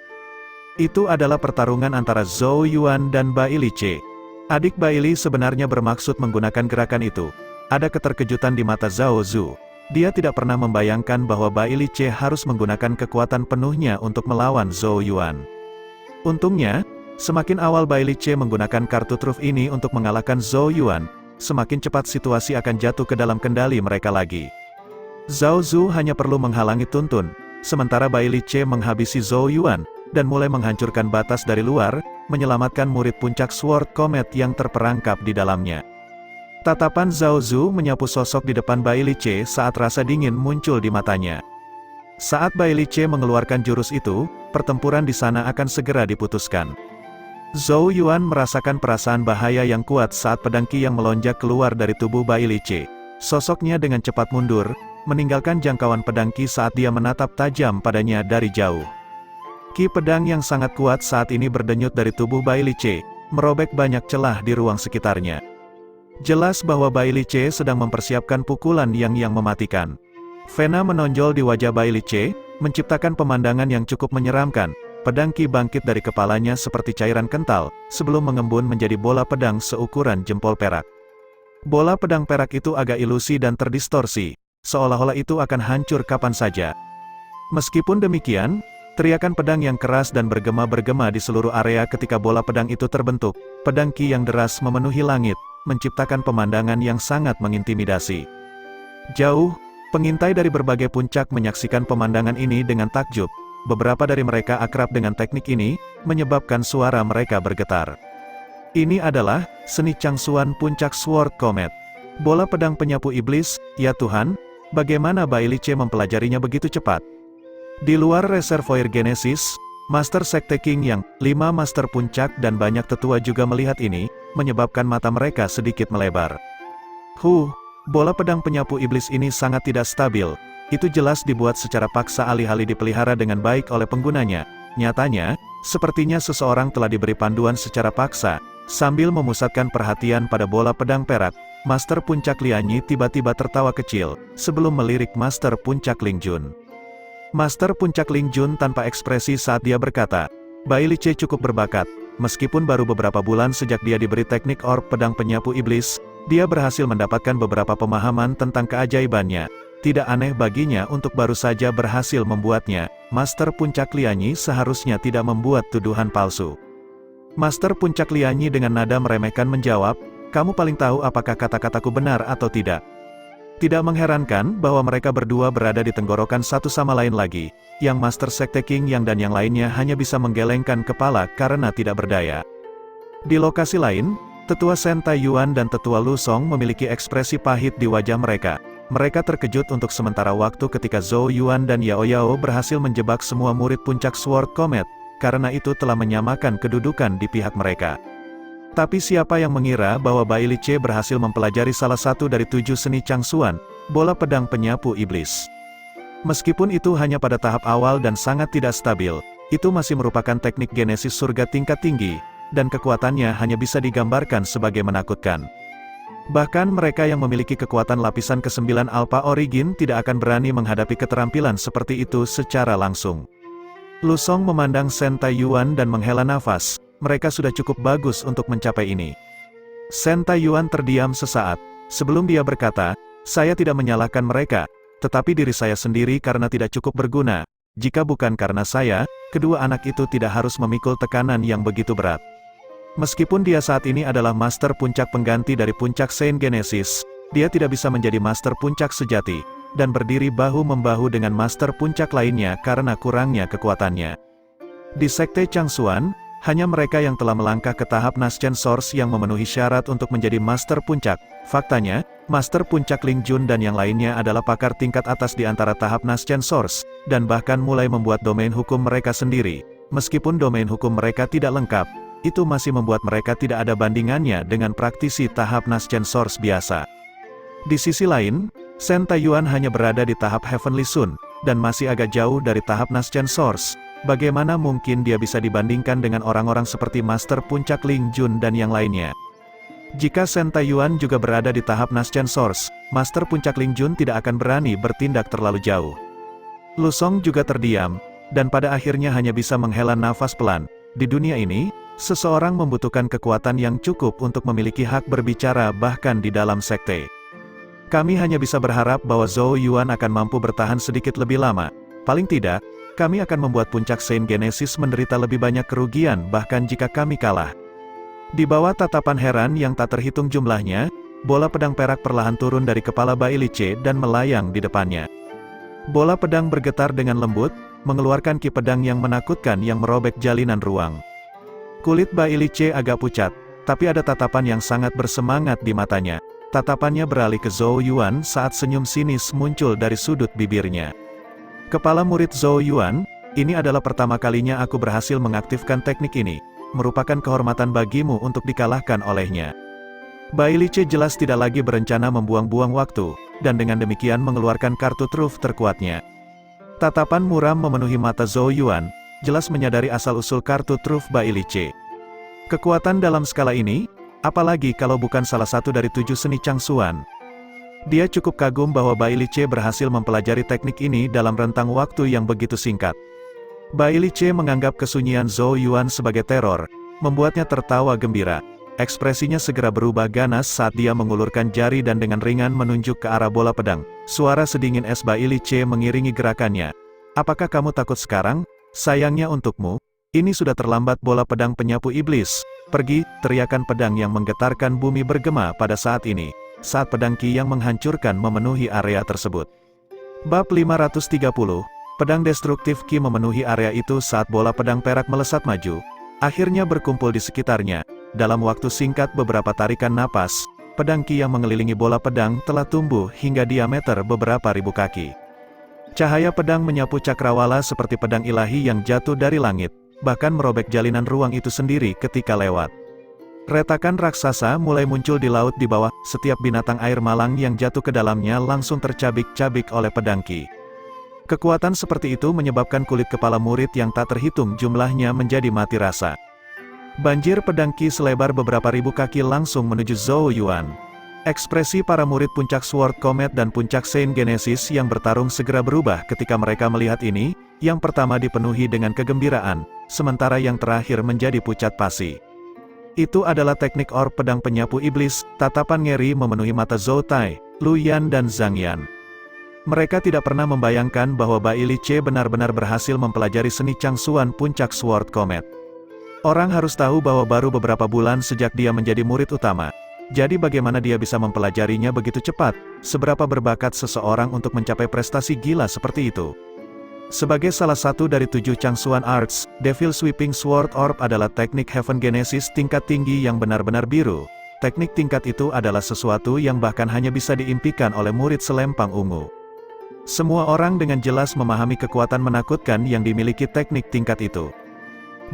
[SPEAKER 2] Itu adalah pertarungan antara Zhou Yuan dan Bai Li Ce. Adik Bai Li sebenarnya bermaksud menggunakan gerakan itu. Ada keterkejutan di mata Zhao Zu. Dia tidak pernah membayangkan bahwa Bai Li Ce harus menggunakan kekuatan penuhnya untuk melawan Zhou Yuan. Untungnya, semakin awal Bai Li Ce menggunakan kartu truf ini untuk mengalahkan Zhou Yuan, semakin cepat situasi akan jatuh ke dalam kendali mereka lagi. Zhao Zu hanya perlu menghalangi Tuntun, sementara Bai Li Ce menghabisi Zhou Yuan, dan mulai menghancurkan batas dari luar, menyelamatkan murid puncak Sword Comet yang terperangkap di dalamnya. Tatapan Zhao Zu menyapu sosok di depan Bai Li Ce saat rasa dingin muncul di matanya. Saat Bai Li Ce mengeluarkan jurus itu, pertempuran di sana akan segera diputuskan. Zhou Yuan merasakan perasaan bahaya yang kuat saat pedang Qi yang melonjak keluar dari tubuh Bai Li Ce. Sosoknya dengan cepat mundur, meninggalkan jangkauan pedang Qi saat dia menatap tajam padanya dari jauh. Qi pedang yang sangat kuat saat ini berdenyut dari tubuh Bai Li Ce, merobek banyak celah di ruang sekitarnya. Jelas bahwa Bai Li Ce sedang mempersiapkan pukulan yang mematikan. Vena menonjol di wajah Bai Li Ce, menciptakan pemandangan yang cukup menyeramkan. Pedang Qi bangkit dari kepalanya seperti cairan kental, sebelum mengembun menjadi bola pedang seukuran jempol perak. Bola pedang perak itu agak ilusi dan terdistorsi, seolah-olah itu akan hancur kapan saja. Meskipun demikian, teriakan pedang yang keras dan bergema-bergema di seluruh area ketika bola pedang itu terbentuk. Pedang Qi yang deras memenuhi langit, menciptakan pemandangan yang sangat mengintimidasi. Jauh, Pengintai dari berbagai puncak menyaksikan pemandangan ini dengan takjub. Beberapa dari mereka akrab dengan teknik ini, menyebabkan suara mereka bergetar. Ini adalah seni Changsuan Puncak Sword Comet. Bola pedang penyapu iblis, ya Tuhan, bagaimana Bailice mempelajarinya begitu cepat? Di luar reservoir Genesis, Master Sekte King yang 5 Master Puncak dan banyak tetua juga melihat ini, menyebabkan mata mereka sedikit melebar. Bola pedang penyapu iblis ini sangat tidak stabil. Itu jelas dibuat secara paksa alih-alih dipelihara dengan baik oleh penggunanya. Nyatanya, sepertinya seseorang telah diberi panduan secara paksa. Sambil memusatkan perhatian pada bola pedang perak, Master Puncak Lianyi tiba-tiba tertawa kecil, sebelum melirik Master Puncak Ling Jun. Master Puncak Ling Jun tanpa ekspresi saat dia berkata, Bailice cukup berbakat. Meskipun baru beberapa bulan sejak dia diberi teknik orb pedang penyapu iblis, dia berhasil mendapatkan beberapa pemahaman tentang keajaibannya. Tidak aneh baginya untuk baru saja berhasil membuatnya. Master Puncak Lianyi seharusnya tidak membuat tuduhan palsu. Master Puncak Lianyi dengan nada meremehkan menjawab, kamu paling tahu apakah kata-kataku benar atau tidak. Tidak mengherankan bahwa mereka berdua berada di tenggorokan satu sama lain lagi, yang Master Sekte King yang dan yang lainnya hanya bisa menggelengkan kepala karena tidak berdaya. Di lokasi lain, Tetua Shen Taiyuan dan Tetua Lu Song memiliki ekspresi pahit di wajah mereka. Mereka terkejut untuk sementara waktu ketika Zhou Yuan dan Yao Yao berhasil menjebak semua murid puncak Sword Comet, karena itu telah menyamakan kedudukan di pihak mereka. Tapi siapa yang mengira bahwa Bailice berhasil mempelajari salah satu dari 7 seni Changsuan, bola pedang penyapu iblis. Meskipun itu hanya pada tahap awal dan sangat tidak stabil, itu masih merupakan teknik Genesis surga tingkat tinggi, dan kekuatannya hanya bisa digambarkan sebagai menakutkan. Bahkan mereka yang memiliki kekuatan lapisan ke-9 Alpha Origin tidak akan berani menghadapi keterampilan seperti itu secara langsung. Lu Song memandang Shen Taiyuan dan menghela nafas, mereka sudah cukup bagus untuk mencapai ini. Shen Taiyuan terdiam sesaat, sebelum dia berkata, saya tidak menyalahkan mereka, tetapi diri saya sendiri karena tidak cukup berguna. Jika bukan karena saya, kedua anak itu tidak harus memikul tekanan yang begitu berat. Meskipun dia saat ini adalah Master Puncak pengganti dari Puncak Saint Genesis, dia tidak bisa menjadi Master Puncak sejati, dan berdiri bahu-membahu dengan Master Puncak lainnya karena kurangnya kekuatannya. Di Sekte Changsuan, hanya mereka yang telah melangkah ke tahap Naschen Source yang memenuhi syarat untuk menjadi Master Puncak. Faktanya, Master Puncak Ling Jun dan yang lainnya adalah pakar tingkat atas di antara tahap Naschen Source, dan bahkan mulai membuat domain hukum mereka sendiri. Meskipun domain hukum mereka tidak lengkap, itu masih membuat mereka tidak ada bandingannya dengan praktisi tahap Naschen Source biasa. Di sisi lain, Shen Taiyuan hanya berada di tahap Heavenly Sun, dan masih agak jauh dari tahap Naschen Source. Bagaimana mungkin dia bisa dibandingkan dengan orang-orang seperti Master Puncak Ling Jun dan yang lainnya? Jika Shen Taiyuan juga berada di tahap Naschen Source, Master Puncak Ling Jun tidak akan berani bertindak terlalu jauh. Lu Song juga terdiam, dan pada akhirnya hanya bisa menghela nafas pelan. Di dunia ini, seseorang membutuhkan kekuatan yang cukup untuk memiliki hak berbicara bahkan di dalam sekte. Kami hanya bisa berharap bahwa Zhou Yuan akan mampu bertahan sedikit lebih lama. Paling tidak, kami akan membuat Puncak Saint Genesis menderita lebih banyak kerugian bahkan jika kami kalah. Di bawah tatapan heran yang tak terhitung jumlahnya, bola pedang perak perlahan turun dari kepala Bailice dan melayang di depannya. Bola pedang bergetar dengan lembut, mengeluarkan ki pedang yang menakutkan yang merobek jalinan ruang. Kulit Bailice agak pucat, tapi ada tatapan yang sangat bersemangat di matanya. Tatapannya beralih ke Zhou Yuan saat senyum sinis muncul dari sudut bibirnya. Kepala murid Zhou Yuan, ini adalah pertama kalinya aku berhasil mengaktifkan teknik ini. Merupakan kehormatan bagimu untuk dikalahkan olehnya. Bailice jelas tidak lagi berencana membuang-buang waktu, dan dengan demikian mengeluarkan kartu truf terkuatnya. Tatapan muram memenuhi mata Zhou Yuan, jelas menyadari asal-usul kartu truf Bailice. Kekuatan dalam skala ini, apalagi kalau bukan salah satu dari 7 seni Changsuan. Dia cukup kagum bahwa Bailice berhasil mempelajari teknik ini dalam rentang waktu yang begitu singkat. Bailice menganggap kesunyian Zhou Yuan sebagai teror, membuatnya tertawa gembira. Ekspresinya segera berubah ganas saat dia mengulurkan jari dan dengan ringan menunjuk ke arah bola pedang. Suara sedingin es Bailice mengiringi gerakannya. Apakah kamu takut sekarang? Sayangnya untukmu, ini sudah terlambat. Bola pedang penyapu iblis. Pergi, teriakan pedang yang menggetarkan bumi bergema pada saat ini. Saat pedang Ki yang menghancurkan memenuhi area tersebut. Bab 530, pedang destruktif Qi memenuhi area itu saat bola pedang perak melesat maju. Akhirnya berkumpul di sekitarnya. Dalam waktu singkat beberapa tarikan napas, pedang Qi yang mengelilingi bola pedang telah tumbuh hingga diameter beberapa ribu kaki. Cahaya pedang menyapu cakrawala seperti pedang ilahi yang jatuh dari langit, bahkan merobek jalinan ruang itu sendiri ketika lewat. Retakan raksasa mulai muncul di laut di bawah, setiap binatang air malang yang jatuh ke dalamnya langsung tercabik-cabik oleh pedang Qi. Kekuatan seperti itu menyebabkan kulit kepala murid yang tak terhitung jumlahnya menjadi mati rasa. Banjir pedang Qi selebar beberapa ribu kaki langsung menuju Zhou Yuan. Ekspresi para murid puncak Sword Comet dan puncak Saint Genesis yang bertarung segera berubah ketika mereka melihat ini. Yang pertama dipenuhi dengan kegembiraan, sementara yang terakhir menjadi pucat pasi. Itu adalah teknik orb pedang penyapu iblis. Tatapan ngeri memenuhi mata Zhou Tai, Lu Yan dan Zhang Yan. Mereka tidak pernah membayangkan bahwa Bai Li Ce benar-benar berhasil mempelajari seni Changsuan puncak Sword Comet. Orang harus tahu bahwa baru beberapa bulan sejak dia menjadi murid utama. Jadi bagaimana dia bisa mempelajarinya begitu cepat? Seberapa berbakat seseorang untuk mencapai prestasi gila seperti itu? Sebagai salah satu dari 7 Changsuan Arts, Devil Sweeping Sword Orb adalah teknik Heaven Genesis tingkat tinggi yang benar-benar biru. Teknik tingkat itu adalah sesuatu yang bahkan hanya bisa diimpikan oleh murid selempang ungu. Semua orang dengan jelas memahami kekuatan menakutkan yang dimiliki teknik tingkat itu.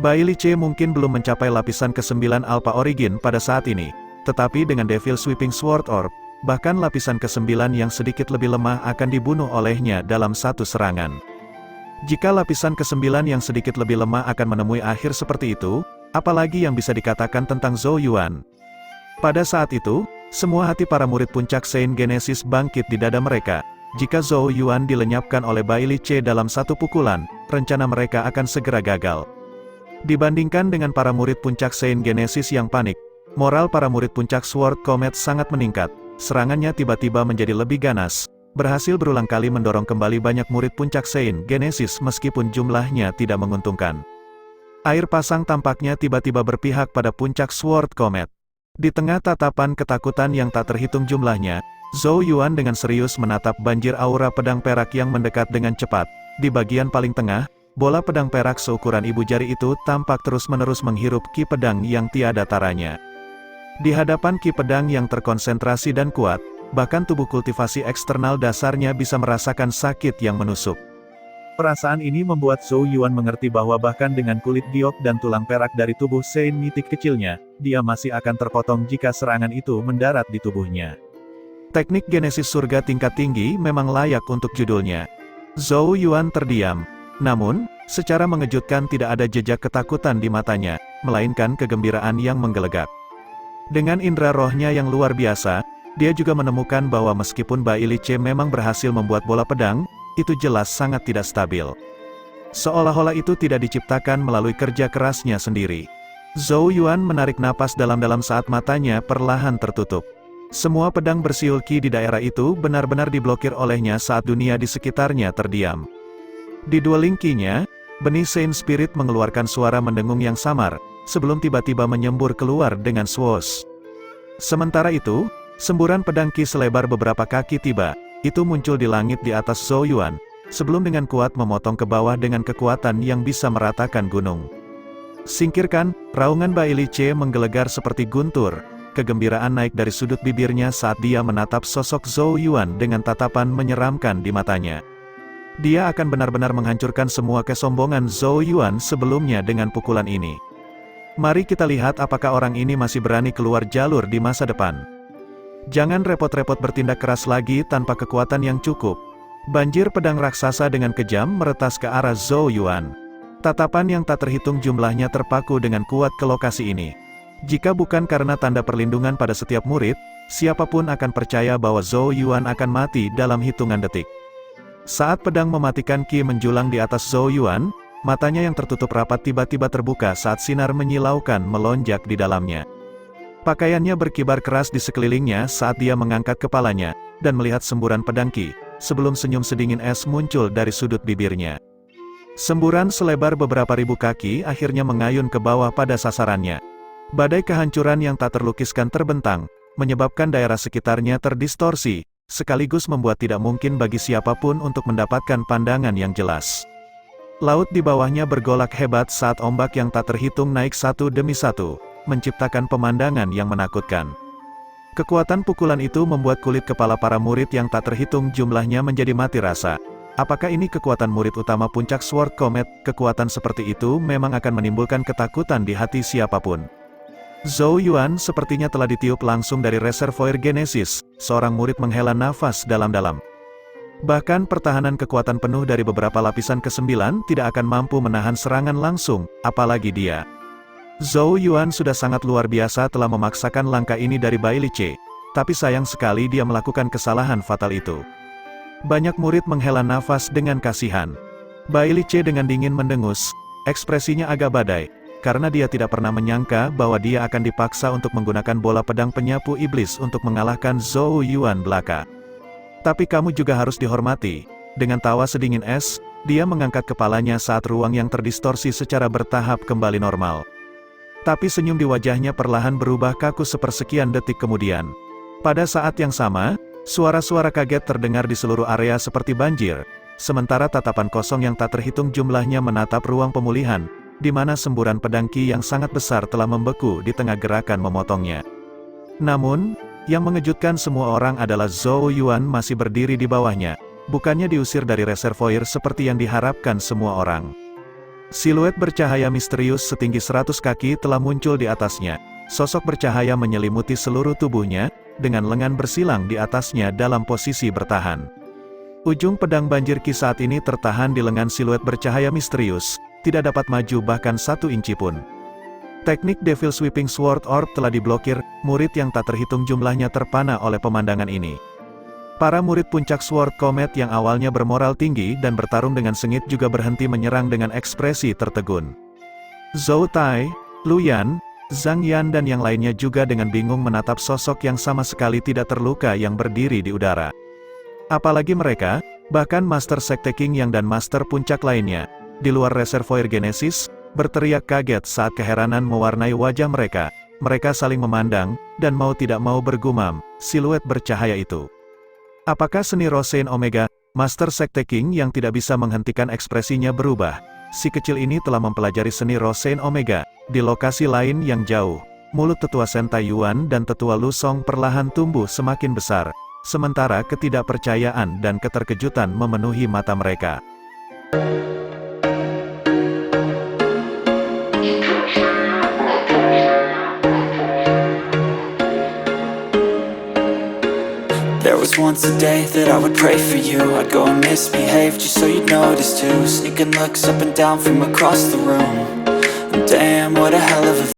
[SPEAKER 2] Bai Li Ce mungkin belum mencapai lapisan ke-9 Alpha Origin pada saat ini, tetapi dengan Devil Sweeping Sword Orb, bahkan lapisan ke-9 yang sedikit lebih lemah akan dibunuh olehnya dalam satu serangan. Jika lapisan ke-9 yang sedikit lebih lemah akan menemui akhir seperti itu, apalagi yang bisa dikatakan tentang Zhou Yuan. Pada saat itu, semua hati para murid puncak Saint Genesis bangkit di dada mereka. Jika Zhou Yuan dilenyapkan oleh Bai Li Ce dalam satu pukulan, rencana mereka akan segera gagal. Dibandingkan dengan para murid puncak Saint Genesis yang panik, moral para murid puncak Sword Comet sangat meningkat. Serangannya tiba-tiba menjadi lebih ganas. Berhasil berulang kali mendorong kembali banyak murid puncak Saint Genesis meskipun jumlahnya tidak menguntungkan. Air pasang tampaknya tiba-tiba berpihak pada puncak Sword Comet. Di tengah tatapan ketakutan yang tak terhitung jumlahnya, Zhou Yuan dengan serius menatap banjir aura pedang perak yang mendekat dengan cepat. Di bagian paling tengah, bola pedang perak seukuran ibu jari itu tampak terus-menerus menghirup ki pedang yang tiada taranya. Di hadapan ki pedang yang terkonsentrasi dan kuat, bahkan tubuh kultivasi eksternal dasarnya bisa merasakan sakit yang menusuk.
[SPEAKER 1] Perasaan ini membuat Zhou Yuan mengerti bahwa bahkan dengan kulit giok dan tulang perak dari tubuh Saint mitik kecilnya, dia masih akan terpotong jika serangan itu mendarat di tubuhnya.
[SPEAKER 2] Teknik Genesis surga tingkat tinggi memang layak untuk judulnya. Zhou Yuan terdiam. Namun, secara mengejutkan tidak ada jejak ketakutan di matanya, melainkan kegembiraan yang menggelegak. Dengan indera rohnya yang luar biasa, dia juga menemukan bahwa meskipun Bai Li Ce memang berhasil membuat bola pedang, itu jelas sangat tidak stabil. Seolah-olah itu tidak diciptakan melalui kerja kerasnya sendiri. Zhou Yuan menarik napas dalam-dalam saat matanya perlahan tertutup. Semua pedang bersiul Qi di daerah itu benar-benar diblokir olehnya saat dunia di sekitarnya terdiam. Di dueling Qi-nya, benih Saint Spirit mengeluarkan suara mendengung yang samar, sebelum tiba-tiba menyembur keluar dengan swoosh. Sementara itu, semburan pedang Qi selebar beberapa kaki tiba, itu muncul di langit di atas Zhou Yuan, sebelum dengan kuat memotong ke bawah dengan kekuatan yang bisa meratakan gunung. Singkirkan, raungan Bai Li Ce menggelegar seperti guntur, kegembiraan naik dari sudut bibirnya saat dia menatap sosok Zhou Yuan dengan tatapan menyeramkan di matanya. Dia akan benar-benar menghancurkan semua kesombongan Zhou Yuan sebelumnya dengan pukulan ini. Mari kita lihat apakah orang ini masih berani keluar jalur di masa depan. Jangan repot-repot bertindak keras lagi tanpa kekuatan yang cukup. Banjir pedang raksasa dengan kejam meretas ke arah Zhou Yuan. Tatapan yang tak terhitung jumlahnya terpaku dengan kuat ke lokasi ini. Jika bukan karena tanda perlindungan pada setiap murid, siapapun akan percaya bahwa Zhou Yuan akan mati dalam hitungan detik. Saat pedang mematikan Qi menjulang di atas Zhou Yuan, matanya yang tertutup rapat tiba-tiba terbuka saat sinar menyilaukan melonjak di dalamnya. Pakaiannya berkibar keras di sekelilingnya saat dia mengangkat kepalanya, dan melihat semburan pedang Qi, sebelum senyum sedingin es muncul dari sudut bibirnya. Semburan selebar beberapa ribu kaki akhirnya mengayun ke bawah pada sasarannya. Badai kehancuran yang tak terlukiskan terbentang, menyebabkan daerah sekitarnya terdistorsi, sekaligus membuat tidak mungkin bagi siapapun untuk mendapatkan pandangan yang jelas. Laut di bawahnya bergolak hebat saat ombak yang tak terhitung naik satu demi satu, menciptakan pemandangan yang menakutkan. Kekuatan pukulan itu membuat kulit kepala para murid yang tak terhitung jumlahnya menjadi mati rasa. Apakah ini kekuatan murid utama puncak Sword Comet? Kekuatan seperti itu memang akan menimbulkan ketakutan di hati siapapun. Zhou Yuan sepertinya telah ditiup langsung dari reservoir Genesis, seorang murid menghela nafas dalam-dalam. Bahkan pertahanan kekuatan penuh dari beberapa lapisan ke-9 tidak akan mampu menahan serangan langsung, apalagi dia. Zhou Yuan sudah sangat luar biasa telah memaksakan langkah ini dari Bai Lice, tapi sayang sekali dia melakukan kesalahan fatal itu. Banyak murid menghela nafas dengan kasihan. Bai Lice dengan dingin mendengus, ekspresinya agak badai, karena dia tidak pernah menyangka bahwa dia akan dipaksa untuk menggunakan bola pedang penyapu iblis untuk mengalahkan Zhou Yuan belaka. Tapi kamu juga harus dihormati. Dengan tawa sedingin es, dia mengangkat kepalanya saat ruang yang terdistorsi secara bertahap kembali normal. Tapi senyum di wajahnya perlahan berubah kaku sepersekian detik kemudian. Pada saat yang sama, suara-suara kaget terdengar di seluruh area seperti banjir, sementara tatapan kosong yang tak terhitung jumlahnya menatap ruang pemulihan, di mana semburan pedang Qi yang sangat besar telah membeku di tengah gerakan memotongnya. Namun, yang mengejutkan semua orang adalah Zhou Yuan masih berdiri di bawahnya, bukannya diusir dari reservoir seperti yang diharapkan semua orang. Siluet bercahaya misterius setinggi 100 kaki telah muncul di atasnya. Sosok bercahaya menyelimuti seluruh tubuhnya, dengan lengan bersilang di atasnya dalam posisi bertahan. Ujung pedang banjir Qi saat ini tertahan di lengan siluet bercahaya misterius, tidak dapat maju bahkan 1 inci pun. Teknik Devil Sweeping Sword Orb telah diblokir, murid yang tak terhitung jumlahnya terpana oleh pemandangan ini. Para murid puncak Sword Comet yang awalnya bermoral tinggi dan bertarung dengan sengit juga berhenti menyerang dengan ekspresi tertegun. Zhou Tai, Lu Yan, Zhang Yan dan yang lainnya juga dengan bingung menatap sosok yang sama sekali tidak terluka yang berdiri di udara. Apalagi mereka, bahkan Master Sekte King Yang dan Master Puncak lainnya, di luar reservoir Genesis, berteriak kaget saat keheranan mewarnai wajah mereka. Mereka saling memandang, dan mau tidak mau bergumam, siluet bercahaya itu. Apakah seni Rosein Omega? Master Sekte King yang tidak bisa menghentikan ekspresinya berubah. Si kecil ini telah mempelajari seni Rosein Omega, di lokasi lain yang jauh. Mulut tetua Sentai Yuan dan tetua Lu Song perlahan tumbuh semakin besar, sementara ketidakpercayaan dan keterkejutan memenuhi mata mereka.
[SPEAKER 3] There was once a day that I would pray for you. I'd go and misbehave just so you'd notice too. Sneaking looks up and down from across the room. And damn, what a hell of a